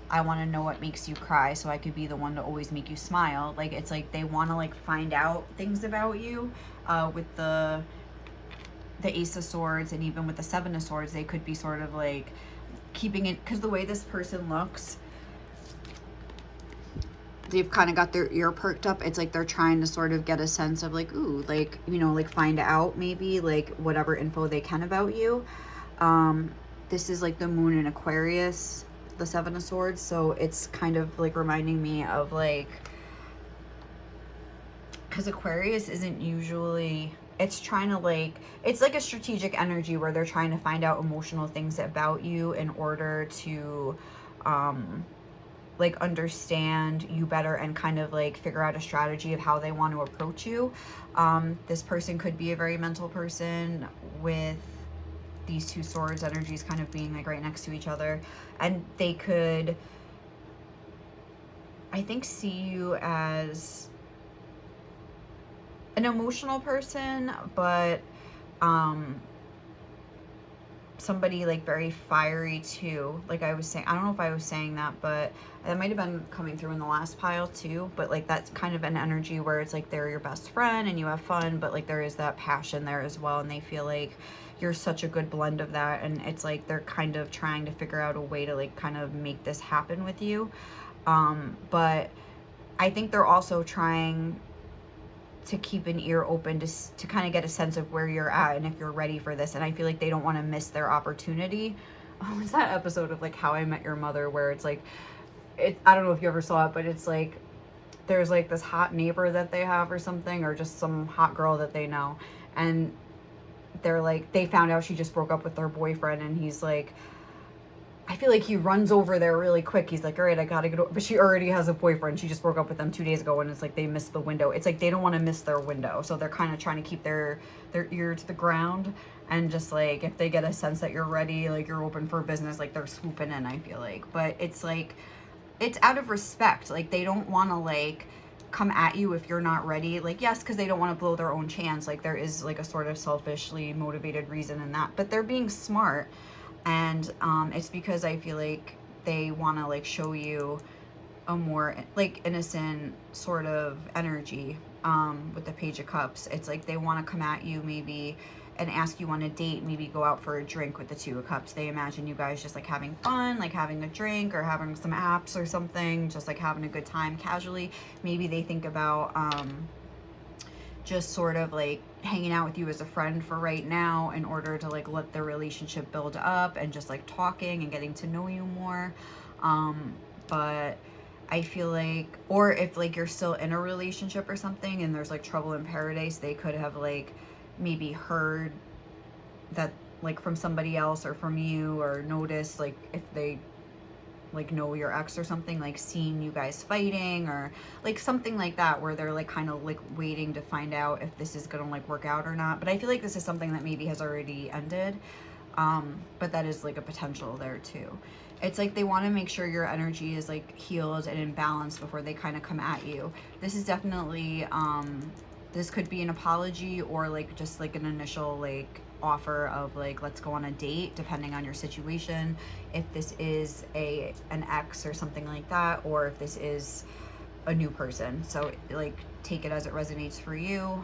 I want to know what makes you cry so I could be the one to always make you smile. Like it's like they want to like find out things about you. With the Ace of Swords and even with the Seven of Swords, they could be sort of like keeping it, because the way this person looks, they've kind of got their ear perked up. It's like they're trying to sort of get a sense of like, ooh, like, you know, like find out maybe like whatever info they can about you. This is like the Moon in Aquarius, the Seven of Swords, so it's kind of like reminding me of like, because Aquarius isn't usually, it's trying to like, it's like a strategic energy where they're trying to find out emotional things about you in order to like understand you better and kind of like figure out a strategy of how they want to approach you. This person could be a very mental person, with these two swords energies kind of being like right next to each other, and they could, I think, see you as an emotional person, but somebody like very fiery too. Like I was saying, I don't know if I was saying that, but that might have been coming through in the last pile too. But like that's kind of an energy where it's like they're your best friend and you have fun, but like there is that passion there as well, and they feel like you're such a good blend of that, and it's like they're kind of trying to figure out a way to like kind of make this happen with you. But I think they're also trying to keep an ear open to kind of get a sense of where you're at and if you're ready for this. And I feel like they don't want to miss their opportunity. Oh, it's that episode of like How I Met Your Mother where it's like, I don't know if you ever saw it, but it's like there's like this hot neighbor that they have or something, or just some hot girl that they know, and they're like, they found out she just broke up with their boyfriend, and he's like, I feel like he runs over there really quick. He's like, all right, I gotta get over. But she already has a boyfriend. She just broke up with them 2 days ago, and it's like they missed the window. It's like they don't want to miss their window. So they're kind of trying to keep their ear to the ground, and just like if they get a sense that you're ready, like you're open for business, like they're swooping in, I feel like. But it's like, it's out of respect. Like they don't want to like come at you if you're not ready. Like, yes, because they don't want to blow their own chance. Like there is like a sort of selfishly motivated reason in that, but they're being smart. And it's because I feel like they want to like show you a more like innocent sort of energy with the Page of Cups. It's like they want to come at you maybe and ask you on a date, maybe go out for a drink with the Two of Cups. They imagine you guys just like having fun, like having a drink or having some apps or something, just like having a good time casually. Maybe they think about just sort of like hanging out with you as a friend for right now in order to like let the relationship build up and just like talking and getting to know you more. But I feel like, or if like you're still in a relationship or something and there's like trouble in paradise, they could have like maybe heard that like from somebody else or from you, or noticed like if they like know your ex or something, like seeing you guys fighting or like something like that, where they're like kind of like waiting to find out if this is gonna like work out or not. But I feel like this is something that maybe has already ended, but that is like a potential there too. It's like they want to make sure your energy is like healed and in balance before they kind of come at you. This is definitely this could be an apology or like just like an initial like offer of like, let's go on a date, depending on your situation. If this is an ex or something like that, or if this is a new person. So like take it as it resonates for you.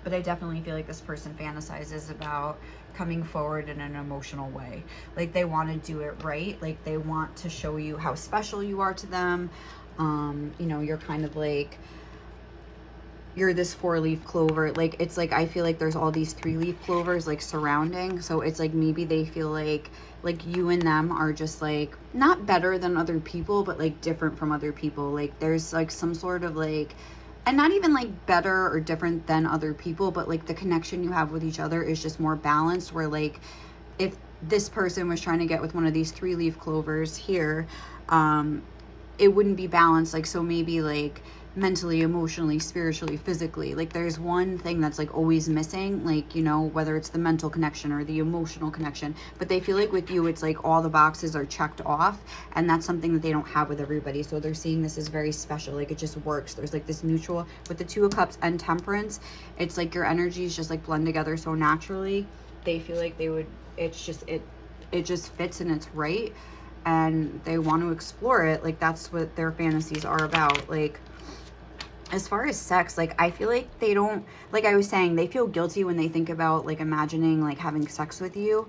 But I definitely feel like this person fantasizes about coming forward in an emotional way. Like they want to do it right. Like they want to show you how special you are to them. You know, you're kind of like, you're this 4-leaf clover. Like it's like I feel like there's all these 3-leaf clovers like surrounding. So it's like maybe they feel like you and them are just like not better than other people, but like different from other people. Like there's like some sort of like, and not even like better or different than other people, but like the connection you have with each other is just more balanced, where like if this person was trying to get with one of these 3-leaf clovers here, it wouldn't be balanced. Like, so maybe like mentally, emotionally, spiritually, physically, like there's one thing that's like always missing, like, you know, whether it's the mental connection or the emotional connection. But they feel like with you, it's like all the boxes are checked off, and that's something that they don't have with everybody. So they're seeing this as very special. Like it just works. There's like this mutual with the Two of Cups and Temperance. It's like your energies just like blend together so naturally. They feel like they would, it's just it just fits and it's right, and they want to explore it. Like that's what their fantasies are about. Like as far as sex, like I feel like they don't, like I was saying, they feel guilty when they think about like imagining like having sex with you,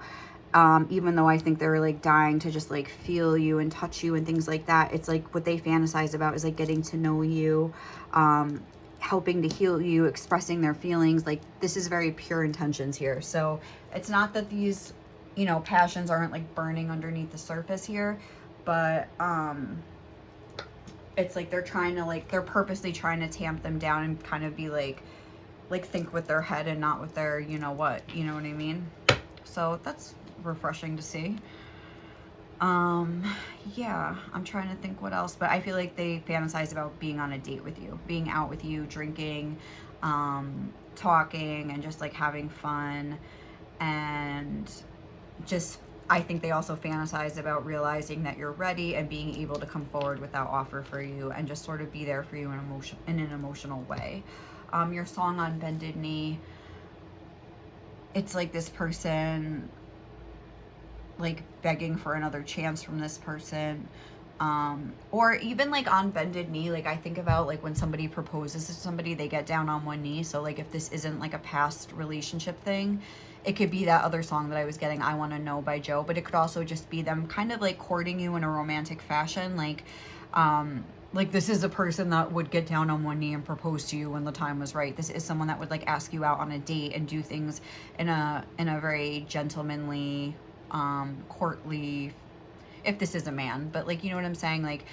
even though I think they're like dying to just like feel you and touch you and things like that. It's like what they fantasize about is like getting to know you, helping to heal you, expressing their feelings. Like this is very pure intentions here. So it's not that these, you know, passions aren't like burning underneath the surface here, but it's like they're trying to like, they're purposely trying to tamp them down and kind of be like think with their head and not with their, you know what I mean? So that's refreshing to see. Yeah, I'm trying to think what else, but I feel like they fantasize about being on a date with you, being out with you, drinking, talking, and just like having fun. And just, I think they also fantasize about realizing that you're ready and being able to come forward with that offer for you and just sort of be there for you in an emotional way. Your song on Bended Knee, it's like this person like begging for another chance from this person. Or even like on Bended Knee, like I think about like when somebody proposes to somebody, they get down on one knee. So like if this isn't like a past relationship thing, it could be that other song that I was getting, I Want to Know by Joe, but it could also just be them kind of like courting you in a romantic fashion. Like this is a person that would get down on one knee and propose to you when the time was right. This is someone that would like ask you out on a date and do things in a very gentlemanly, courtly, if this is a man, but like, you know what I'm saying? Like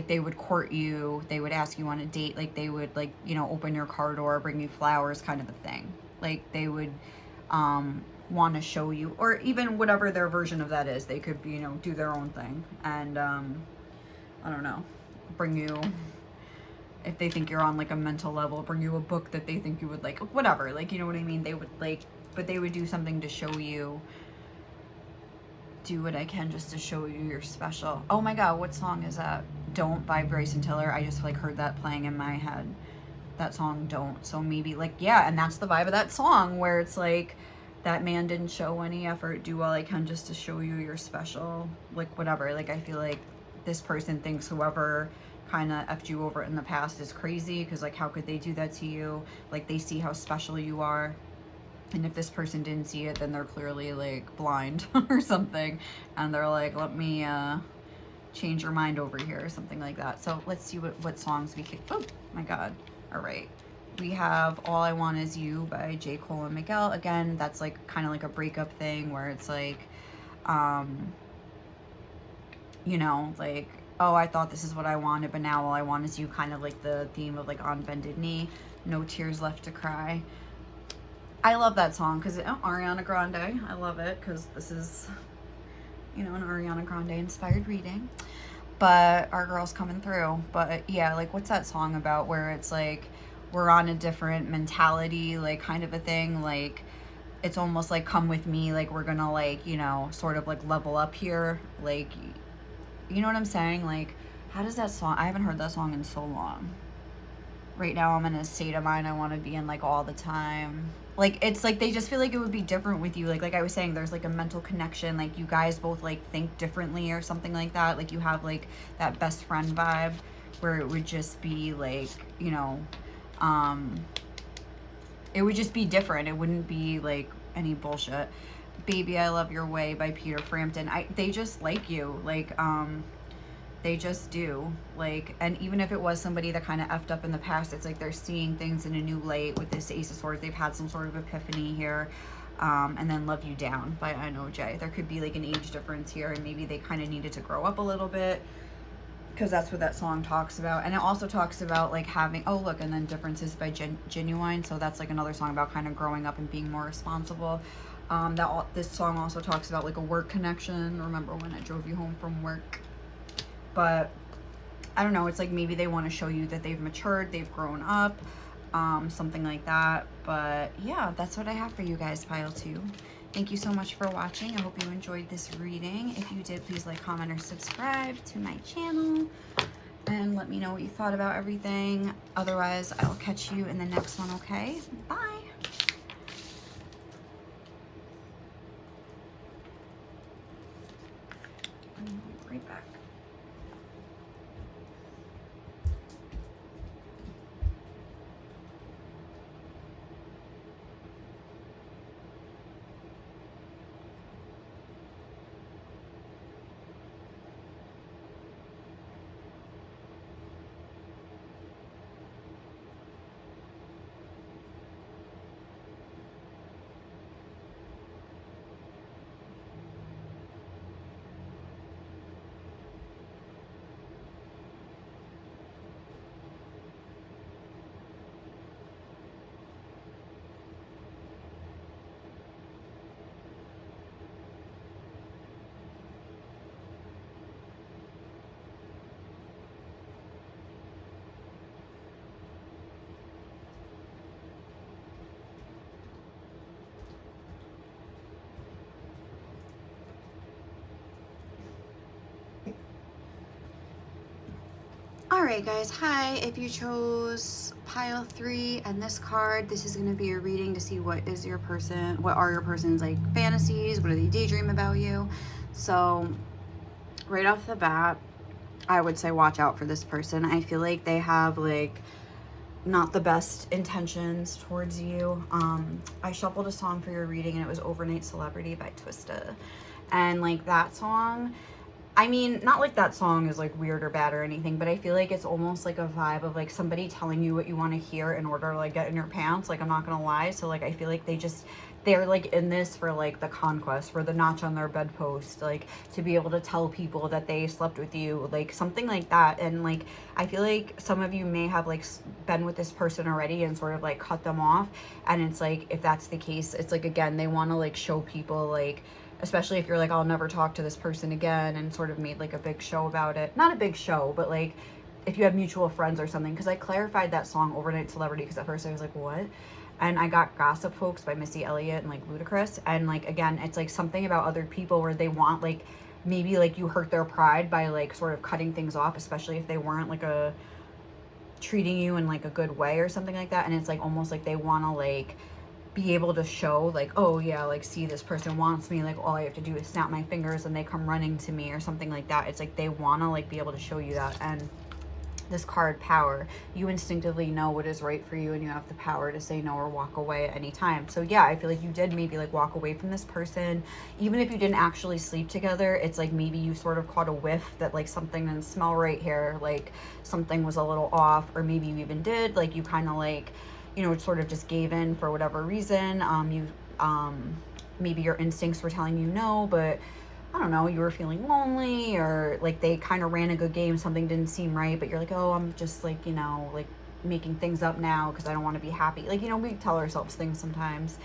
they would court you, they would ask you on a date, like they would like, you know, open your car door, bring you flowers, kind of a thing. Like they would want to show you, or even whatever their version of that is, they could, you know, do their own thing. And I don't know, bring you, if they think you're on like a mental level, bring you a book that they think you would like, whatever, like, you know what I mean? They would like, but they would do something to show you, do what I can just to show you you're special. Oh my god, what song is that? Don't by Bryson Tiller. I just like heard that playing in my head, that song Don't. So maybe like, yeah, and that's the vibe of that song, where it's like that man didn't show any effort, do all I can just to show you you're special, like whatever. Like, I feel like this person thinks whoever kind of effed you over in the past is crazy, because like, how could they do that to you? Like, they see how special you are. And if this person didn't see it, then they're clearly like blind or something. And they're like, let me change your mind over here or something like that. So let's see what songs we could, oh my God. All right. We have All I Want Is You by J. Cole and Miguel. Again, that's like kind of like a breakup thing where it's like, you know, like, oh, I thought this is what I wanted, but now all I want is you, kind of like the theme of like On Bended Knee, No Tears Left to Cry. I love that song because Ariana Grande, I love it because this is, you know, an Ariana Grande inspired reading, but our girl's coming through. But yeah, like, what's that song about where it's like, we're on a different mentality, like kind of a thing, like, it's almost like come with me, like we're gonna like, you know, sort of like level up here, like, you know what I'm saying? Like, how does that song, I haven't heard that song in so long. Right now I'm in a state of mind I want to be in like all the time. Like, it's like they just feel like it would be different with you. Like I was saying, there's like a mental connection, like you guys both like think differently or something like that. Like you have like that best friend vibe where it would just be like, you know, it would just be different. It wouldn't be like any bullshit. Baby I Love Your Way by Peter Frampton. They just like you. Like, they just do. Like, and even if it was somebody that kind of effed up in the past, it's like they're seeing things in a new light with this Ace of Swords. They've had some sort of epiphany here. And then Love You Down by I Know Jay. There could be like an age difference here, and maybe they kind of needed to grow up a little bit, because that's what that song talks about. And it also talks about like having, oh look, and then Differences by Genuine. So that's like another song about kind of growing up and being more responsible. This song also talks about like a work connection. Remember when I drove you home from work? But I don't know, it's like maybe they want to show you that they've matured, they've grown up, something like that. But yeah, that's what I have for you guys, pile 2. Thank you so much for watching. I hope you enjoyed this reading. If you did, please like, comment, or subscribe to my channel and let me know what you thought about everything. Otherwise, I'll catch you in the next one, okay? Bye. Right back. Alright guys, hi. If you chose pile 3 and this card, this is going to be a reading to see what is your person, what are your person's like fantasies, what do they daydream about you. So right off the bat, I would say watch out for this person. I feel like they have like not the best intentions towards you. I shuffled a song for your reading and it was Overnight Celebrity by Twista. And like that song, I mean, not like that song is like weird or bad or anything, but I feel like it's almost like a vibe of like somebody telling you what you want to hear in order to like get in your pants. Like, I'm not gonna lie. So like I feel like they're like in this for like the conquest, for the notch on their bedpost, like to be able to tell people that they slept with you, like something like that. And like I feel like some of you may have like been with this person already and sort of like cut them off, and it's like, if that's the case, it's like, again, they want to like show people, like, especially if you're like, I'll never talk to this person again, and sort of made like a big show about it. Not a big show, but like if you have mutual friends or something, because I clarified that song Overnight Celebrity, because at first I was like, what? And I got Gossip Folks by Missy Elliott and like Ludacris, and like, again, it's like something about other people where they want like, maybe like you hurt their pride by like sort of cutting things off, especially if they weren't like treating you in like a good way or something like that. And it's like almost like they want to like be able to show like, oh yeah, like, see, this person wants me, like, all I have to do is snap my fingers and they come running to me or something like that. It's like they want to like be able to show you that. And this card, power, you instinctively know what is right for you, and you have the power to say no or walk away at any time. So yeah, I feel like you did maybe like walk away from this person, even if you didn't actually sleep together. It's like maybe you sort of caught a whiff that like something didn't smell right here, like something was a little off, or maybe you even did, like you kind of like, you know, sort of just gave in for whatever reason. Maybe your instincts were telling you no, but I don't know, you were feeling lonely, or like they kind of ran a good game, something didn't seem right, but you're like, oh, I'm just like, you know, like making things up now because I don't want to be happy. Like, you know, we tell ourselves things sometimes,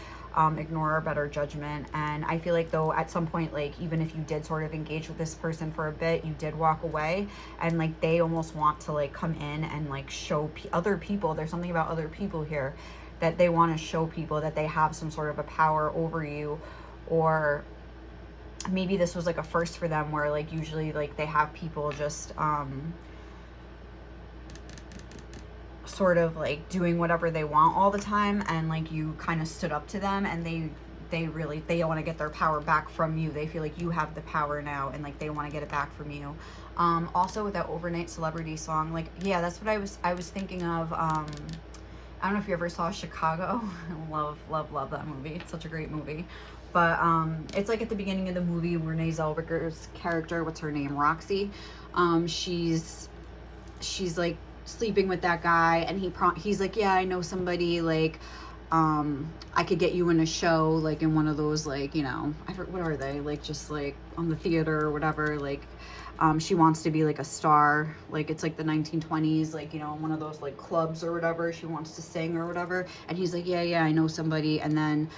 ignore our better judgment. And I feel like though at some point, like even if you did sort of engage with this person for a bit, you did walk away, and like they almost want to like come in and like show other people, there's something about other people here that they want to show people that they have some sort of a power over you. Or maybe this was like a first for them, where like usually like they have people just sort of like doing whatever they want all the time, and like you kind of stood up to them, and they want to get their power back from you. They feel like you have the power now, and like they want to get it back from you. Also with that Overnight Celebrity song, like, yeah, that's what I was thinking of. I don't know if you ever saw Chicago. love that movie. It's such a great movie. But it's like at the beginning of the movie, Renee Zellweger's character, what's her name, Roxy, she's like sleeping with that guy, and he's like, yeah, I know somebody, like I could get you in a show, like in one of those, like, you know, what are they, like just like on the theater or whatever, like she wants to be like a star, like it's like the 1920s, like, you know, one of those like clubs or whatever, she wants to sing or whatever, and he's like, yeah, I know somebody. And then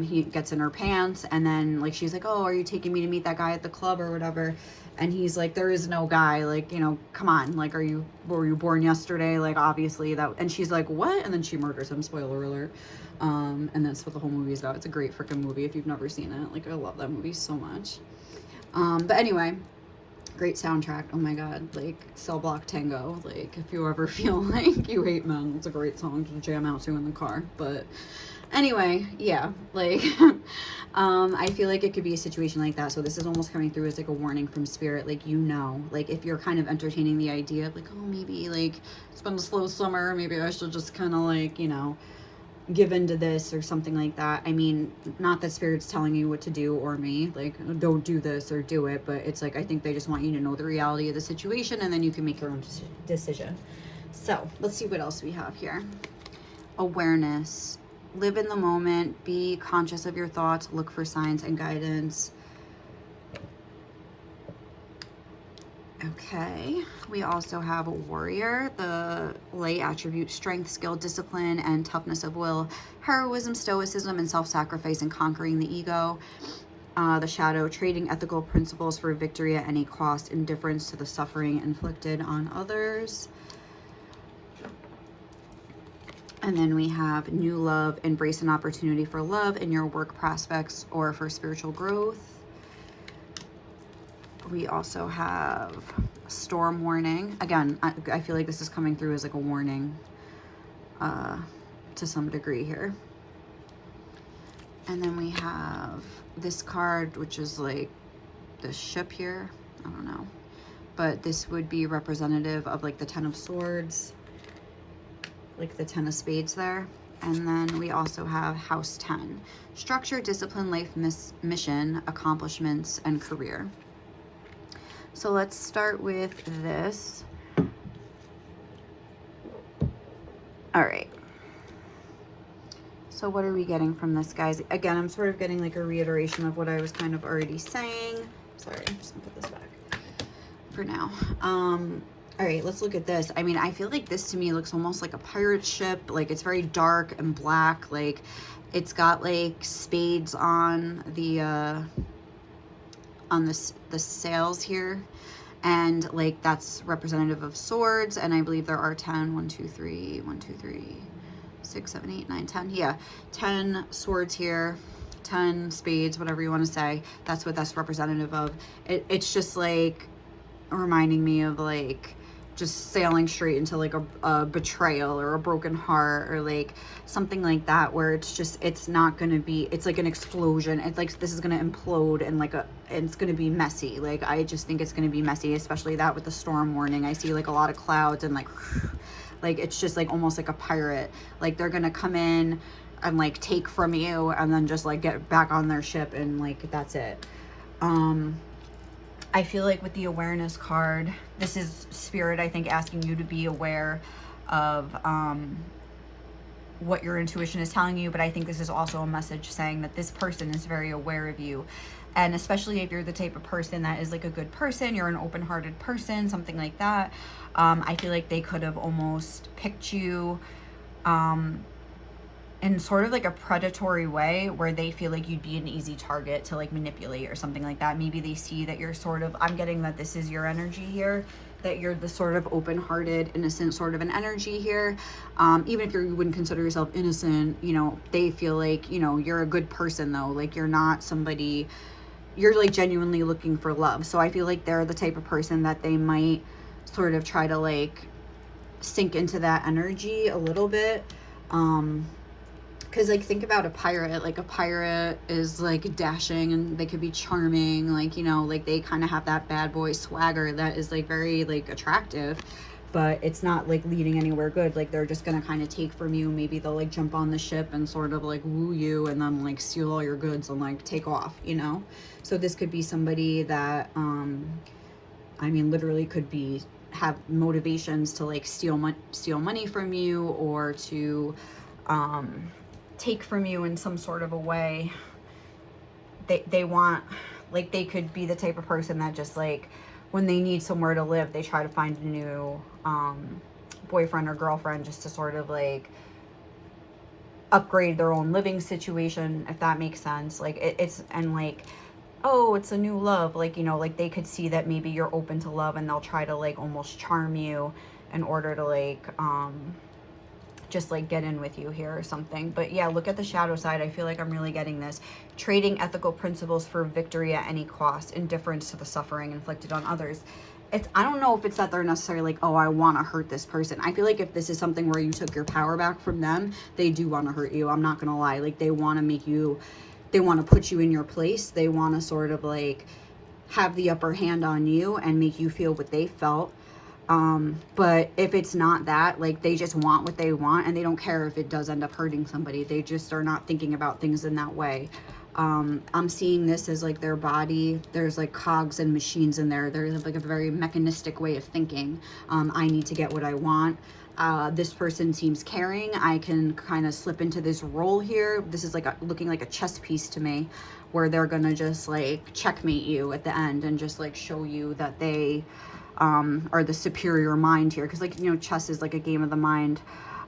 he gets in her pants, and then like she's like, oh, are you taking me to meet that guy at the club or whatever? And he's like, there is no guy, like, you know, come on, like, were you born yesterday? Like, obviously that. And she's like, what? And then she murders him, spoiler alert. And that's what the whole movie is about. It's a great freaking movie if you've never seen it. Like, I love that movie so much. But anyway, great soundtrack. Oh my god, like Cell Block Tango, like if you ever feel like you hate men, it's a great song to jam out to in the car. But anyway, yeah, like I feel like it could be a situation like that. So this is almost coming through as like a warning from spirit, like, you know, like if you're kind of entertaining the idea of like, oh, maybe like it's been a slow summer, maybe I should just kind of like, you know, give into this or something like that. I mean, not that spirit's telling you what to do, or me, like, don't do this or do it, but it's like, I think they just want you to know the reality of the situation, and then you can make your own decision. So let's see what else we have here. Awareness. Live in the moment, be conscious of your thoughts, look for signs and guidance. Okay, we also have a warrior, the lay attribute, strength, skill, discipline, and toughness of will, heroism, stoicism, and self-sacrifice and conquering the ego. The shadow, trading ethical principles for victory at any cost, indifference to the suffering inflicted on others. And then we have new love, embrace an opportunity for love in your work prospects or for spiritual growth. We also have storm warning. Again, I feel like this is coming through as like a warning to some degree here. And then we have this card, which is like the ship here. I don't know. But this would be representative of like the 10 of Swords, like the 10 of Spades there. And then we also have house 10, structure, discipline, life, mission, accomplishments, and career. So let's start with this. All right. So what are we getting from this, guys? Again, I'm sort of getting like a reiteration of what I was kind of already saying. Sorry, I'm just gonna put this back for now. All right, let's look at this. I mean, I feel like this to me looks almost like a pirate ship. Like it's very dark and black. Like it's got like spades on the sails here, and like that's representative of swords. And I believe there are 10, 1 2 3 1 2 3 6 7 8 9 10, yeah, 10 swords here, 10 spades, whatever you want to say. That's what that's representative of. It's just like reminding me of like just sailing straight into like a betrayal or a broken heart or like something like that, where it's not going to be, it's like an explosion. It's like this is going to implode and it's going to be messy. Like I just think it's going to be messy, especially that with the storm warning. I see like a lot of clouds and like it's just like almost like a pirate. Like they're going to come in and like take from you and then just like get back on their ship and like that's it. I feel like with the awareness card, this is Spirit, I think, asking you to be aware of what your intuition is telling you. But I think this is also a message saying that this person is very aware of you. And especially if you're the type of person that is like a good person, you're an open-hearted person, something like that. I feel like they could have almost picked you in sort of like a predatory way, where they feel like you'd be an easy target to like manipulate or something like that. Maybe they see that you're sort of, I'm getting that this is your energy here, that you're the sort of open-hearted, innocent sort of an energy here. Even if you wouldn't consider yourself innocent, you know, they feel like, you know, you're a good person though. Like you're not somebody, you're like genuinely looking for love. So I feel like they're the type of person that they might sort of try to like sink into that energy a little bit. Because like think about a pirate. Like a pirate is like dashing and they could be charming, like, you know, like they kind of have that bad boy swagger that is like very like attractive, but it's not like leading anywhere good. Like they're just gonna kind of take from you. Maybe they'll like jump on the ship and sort of like woo you and then like steal all your goods and like take off, you know. So this could be somebody that I mean literally could be have motivations to like steal money from you, or to take from you in some sort of a way. They want, like, they could be the type of person that just like when they need somewhere to live, they try to find a new boyfriend or girlfriend just to sort of like upgrade their own living situation, if that makes sense. Like it's and like, oh, it's a new love, like, you know, like they could see that maybe you're open to love and they'll try to like almost charm you in order to like just like get in with you here or something. But yeah, look at the shadow side. I feel like I'm really getting this. Trading ethical principles for victory at any cost, indifference to the suffering inflicted on others. I don't know if it's that they're necessarily like, oh, I want to hurt this person. I feel like if this is something where you took your power back from them, they do want to hurt you. I'm not gonna lie. Like they want to make you, they want to put you in your place. They want to sort of like have the upper hand on you and make you feel what they felt. But if it's not that, like they just want what they want and they don't care if it does end up hurting somebody. They just are not thinking about things in that way. I'm seeing this as like their body. There's like cogs and machines in there. There's like a very mechanistic way of thinking. I need to get what I want. This person seems caring. I can kind of slip into this role here. This is like looking like a chess piece to me, where they're gonna just like checkmate you at the end and just like show you that they are the superior mind here. Because like, you know, chess is like a game of the mind,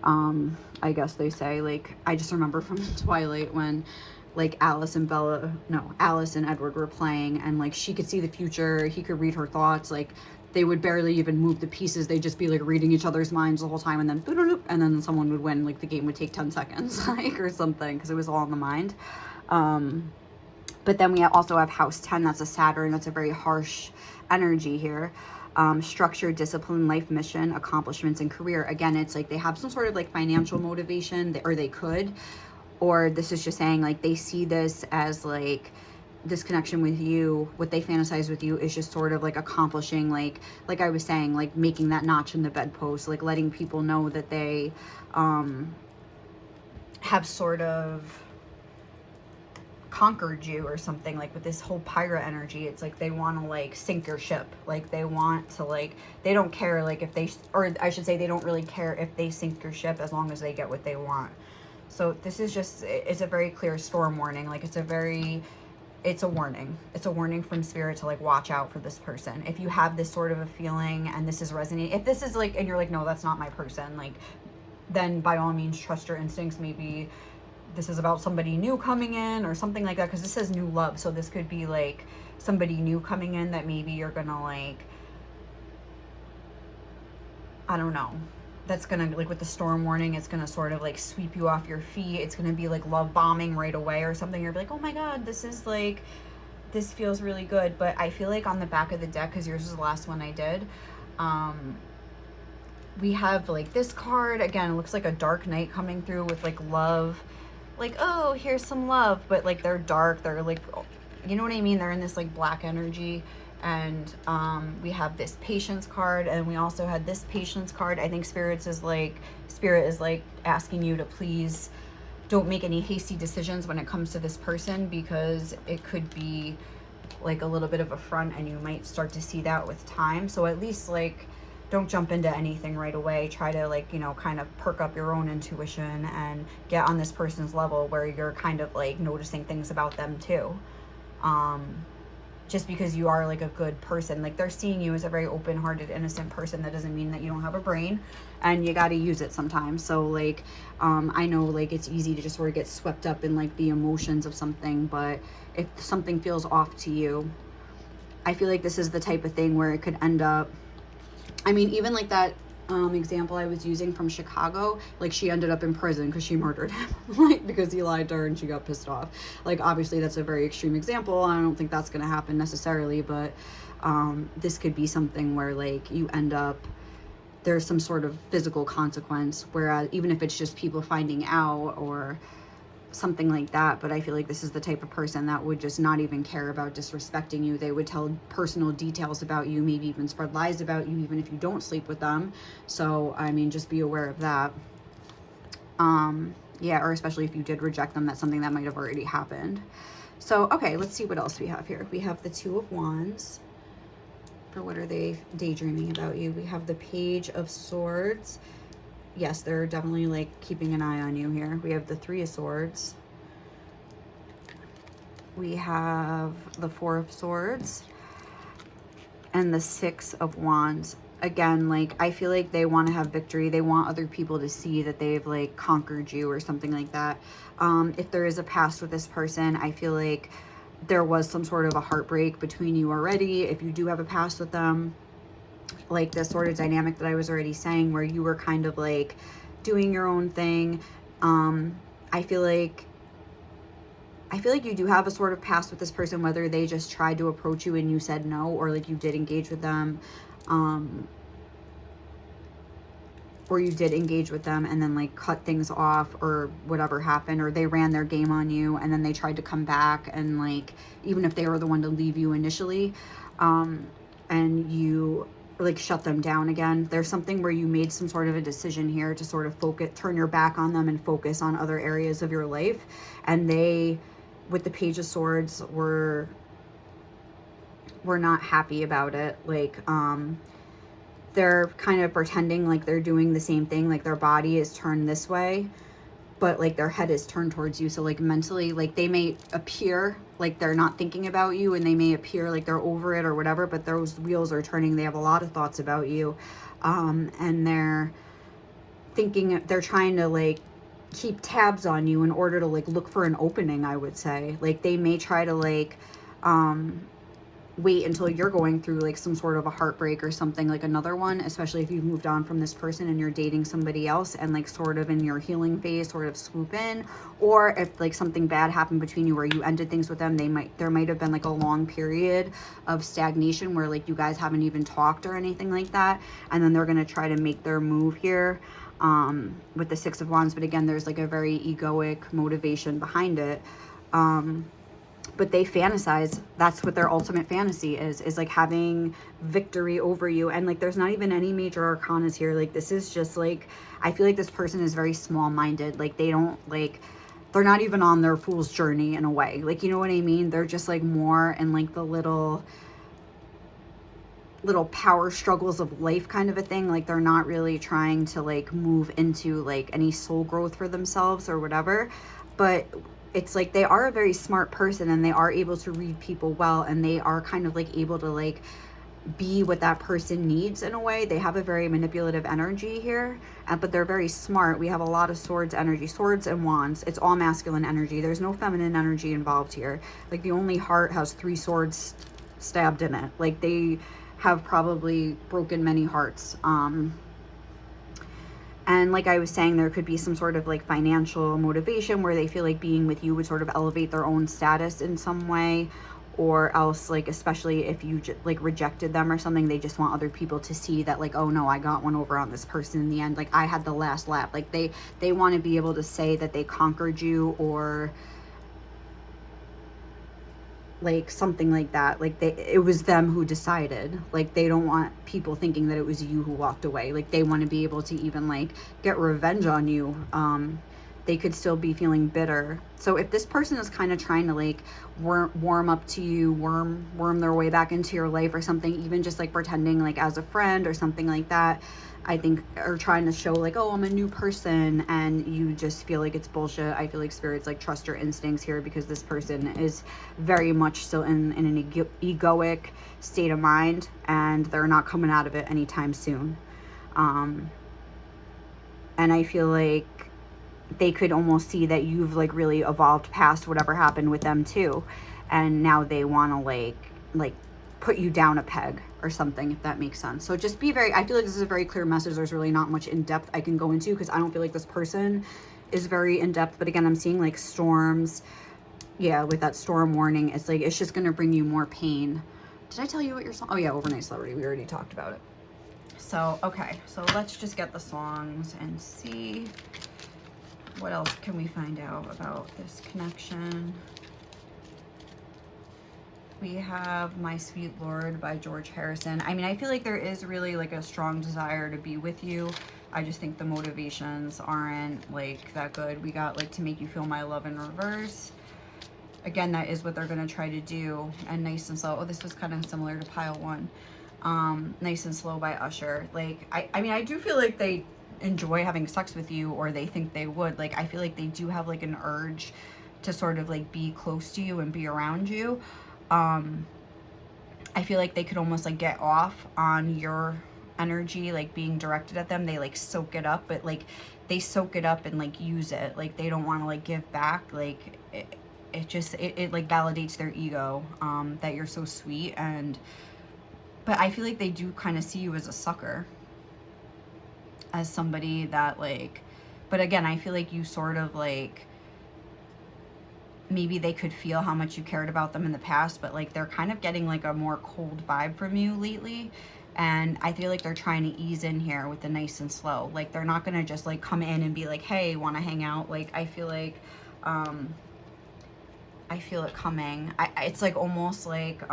I guess they say. Like I just remember from Twilight when like Alice and Edward were playing, and like she could see the future, he could read her thoughts. Like they would barely even move the pieces. They'd just be like reading each other's minds the whole time, and then someone would win. Like the game would take 10 seconds like or something, because it was all in the mind. But then we also have house 10. That's a Saturn. That's a very harsh energy here. Structure, discipline, life mission, accomplishments, and career. Again, it's like they have some sort of like financial motivation, or they could, or this is just saying like they see this as like this connection with you, what they fantasize with you is just sort of like accomplishing, like I was saying, like making that notch in the bedpost, like letting people know that they have sort of conquered you or something. Like with this whole pirate energy, it's like they want to like sink your ship. Like they want to like, they don't care like if they, or I should say they don't really care if they sink your ship as long as they get what they want. So this is just, it's a very clear storm warning. Like it's a warning. It's a warning from Spirit to like watch out for this person. If you have this sort of a feeling and this is resonating, if this is like, and you're like, no, that's not my person, like then by all means trust your instincts. Maybe this is about somebody new coming in or something like that, because this says new love. So this could be like somebody new coming in that maybe you're gonna like, I don't know, that's gonna, like with the storm warning, it's gonna sort of like sweep you off your feet. It's gonna be like love bombing right away or something. You're like, oh my god, this is like, this feels really good. But I feel like on the back of the deck, because yours was the last one I did, we have like this card again. It looks like a dark night coming through with like love, like, oh, here's some love, but like they're dark, they're like, you know what I mean, they're in this like black energy. And we have this patience card, and we also had this patience card. I think spirit is like asking you to please don't make any hasty decisions when it comes to this person, because it could be like a little bit of a front, and you might start to see that with time. So at least like don't jump into anything right away. Try to like, you know, kind of perk up your own intuition and get on this person's level where you're kind of like noticing things about them too. Just because you are like a good person, like they're seeing you as a very open-hearted, innocent person. That doesn't mean that you don't have a brain, and you got to use it sometimes. So like I know like it's easy to just sort of get swept up in like the emotions of something, but if something feels off to you, I feel like this is the type of thing where it could end up, I mean, even like that example I was using from Chicago, like she ended up in prison because she murdered him, like because he lied to her and she got pissed off. Like obviously that's a very extreme example. I don't think that's going to happen necessarily, but this could be something where like you end up, there's some sort of physical consequence, whereas even if it's just people finding out or something like that. But I feel like this is the type of person that would just not even care about disrespecting you. They would tell personal details about you, maybe even spread lies about you, even if you don't sleep with them. So I mean, just be aware of that. Yeah, or especially if you did reject them, that's something that might have already happened. So okay, let's see what else we have here. We have the Two of Wands. For what are they daydreaming about you? We have the Page of Swords. Yes, they're definitely like keeping an eye on you here. We have the Three of Swords. We have the Four of Swords and the Six of Wands. Again, like I feel like they want to have victory. They want other people to see that they've like conquered you or something like that. If there is a past with this person, I feel like there was some sort of a heartbreak between you already. If you do have a past with them, like this sort of dynamic that I was already saying, where you were kind of like doing your own thing. I feel like you do have a sort of past with this person, whether they just tried to approach you and you said no, or like you did engage with them, or you did engage with them and then like cut things off or whatever happened, or they ran their game on you and then they tried to come back, and like even if they were the one to leave you initially, and you like shut them down again. There's something where you made some sort of a decision here to sort of focus, turn your back on them and focus on other areas of your life. And they, with the Page of Swords, were not happy about it. Like they're kind of pretending like they're doing the same thing, like their body is turned this way, but like their head is turned towards you. So like mentally, like they may appear like they're not thinking about you, and they may appear like they're over it or whatever, but those wheels are turning. They have a lot of thoughts about you, and they're thinking, they're trying to like keep tabs on you in order to like look for an opening, I would say. Like they may try to like wait until you're going through like some sort of a heartbreak or something, like another one, especially if you've moved on from this person and you're dating somebody else, and like sort of in your healing phase sort of swoop in. Or if like something bad happened between you where you ended things with them, there might have been like a long period of stagnation where like you guys haven't even talked or anything like that, and then they're going to try to make their move here with the Six of Wands. But again, there's like a very egoic motivation behind it. But they fantasize, that's what their ultimate fantasy is like having victory over you. And like there's not even any major arcanas here. Like this is just like, I feel like this person is very small-minded. Like they don't like, they're not even on their fool's journey in a way. Like, you know what I mean? They're just like more in like the little power struggles of life kind of a thing. Like they're not really trying to like move into like any soul growth for themselves or whatever. But it's like they are a very smart person, and they are able to read people well, and they are kind of like able to like be what that person needs in a way. They have a very manipulative energy here, but they're very smart. We have a lot of swords energy, swords and wands. It's all masculine energy. There's no feminine energy involved here. Like the only heart has 3 swords stabbed in it. Like they have probably broken many hearts. And like I was saying, there could be some sort of like financial motivation where they feel like being with you would sort of elevate their own status in some way. or else like, especially if you like rejected them or something, they just want other people to see that like, oh no, I got one over on this person in the end, like I had the last laugh. Like they want to be able to say that they conquered you, or like something like that. Like it was them who decided. Like they don't want people thinking that it was you who walked away. Like they want to be able to even like get revenge on you. They could still be feeling bitter. So if this person is kind of trying to like warm up to you, worm their way back into your life or something, even just like pretending like as a friend or something like that, I think, or trying to show like, oh, I'm a new person, and you just feel like it's bullshit. I feel like spirits like trust your instincts here, because this person is very much still in an egoic state of mind, and they're not coming out of it anytime soon. And I feel like they could almost see that you've like really evolved past whatever happened with them too, and now they want to like put you down a peg or something, if that makes sense. So just be very, I feel like this is a very clear message. There's really not much in depth I can go into, because I don't feel like this person is very in depth. But again, I'm seeing like storms. Yeah, with that storm warning, it's like it's just going to bring you more pain. Did I tell you what your song? Oh yeah, Overnight Celebrity, we already talked about it. So okay, so let's just get the songs and see what else can we find out about this connection. We have My Sweet Lord by George Harrison. I mean, I feel like there is really like a strong desire to be with you. I just think the motivations aren't like that good. We got like To Make You Feel My Love in reverse. Again, that is what they're going to try to do. And Nice and Slow. Oh, this was kind of similar to pile one. Nice and Slow by Usher. Like, I mean, I do feel like they enjoy having sex with you, or they think they would. Like, I feel like they do have like an urge to sort of like be close to you and be around you. I feel like they could almost like get off on your energy, like being directed at them. They like soak it up, but like they soak it up and like use it. Like they don't want to like give back. Like it like validates their ego, that you're so sweet. But I feel like they do kind of see you as a sucker, as somebody that like, but again, I feel like you sort of like, maybe they could feel how much you cared about them in the past, but like they're kind of getting like a more cold vibe from you lately. And I feel like they're trying to ease in here with the Nice and Slow. Like they're not gonna just like come in and be like, hey, want to hang out? Like I feel like I feel it coming. It's like almost like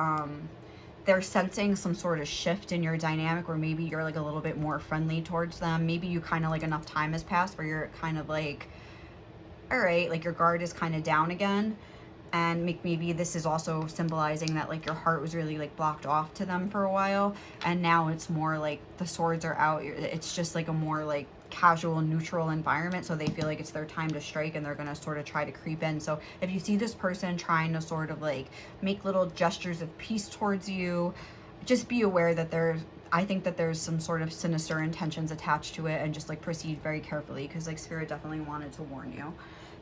they're sensing some sort of shift in your dynamic, where maybe you're like a little bit more friendly towards them. Maybe you kind of like enough time has passed where you're kind of like, all right, like your guard is kind of down again. And maybe this is also symbolizing that like your heart was really like blocked off to them for a while, and now it's more like the swords are out. It's just like a more like casual, neutral environment, so they feel like it's their time to strike, and they're gonna sort of try to creep in. So if you see this person trying to sort of like make little gestures of peace towards you, just be aware that I think that there's some sort of sinister intentions attached to it, and just like proceed very carefully, because like Spirit definitely wanted to warn you.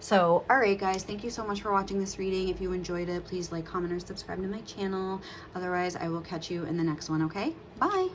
So, all right, guys, thank you so much for watching this reading. If you enjoyed it, please like, comment, or subscribe to my channel. Otherwise, I will catch you in the next one, okay? Bye.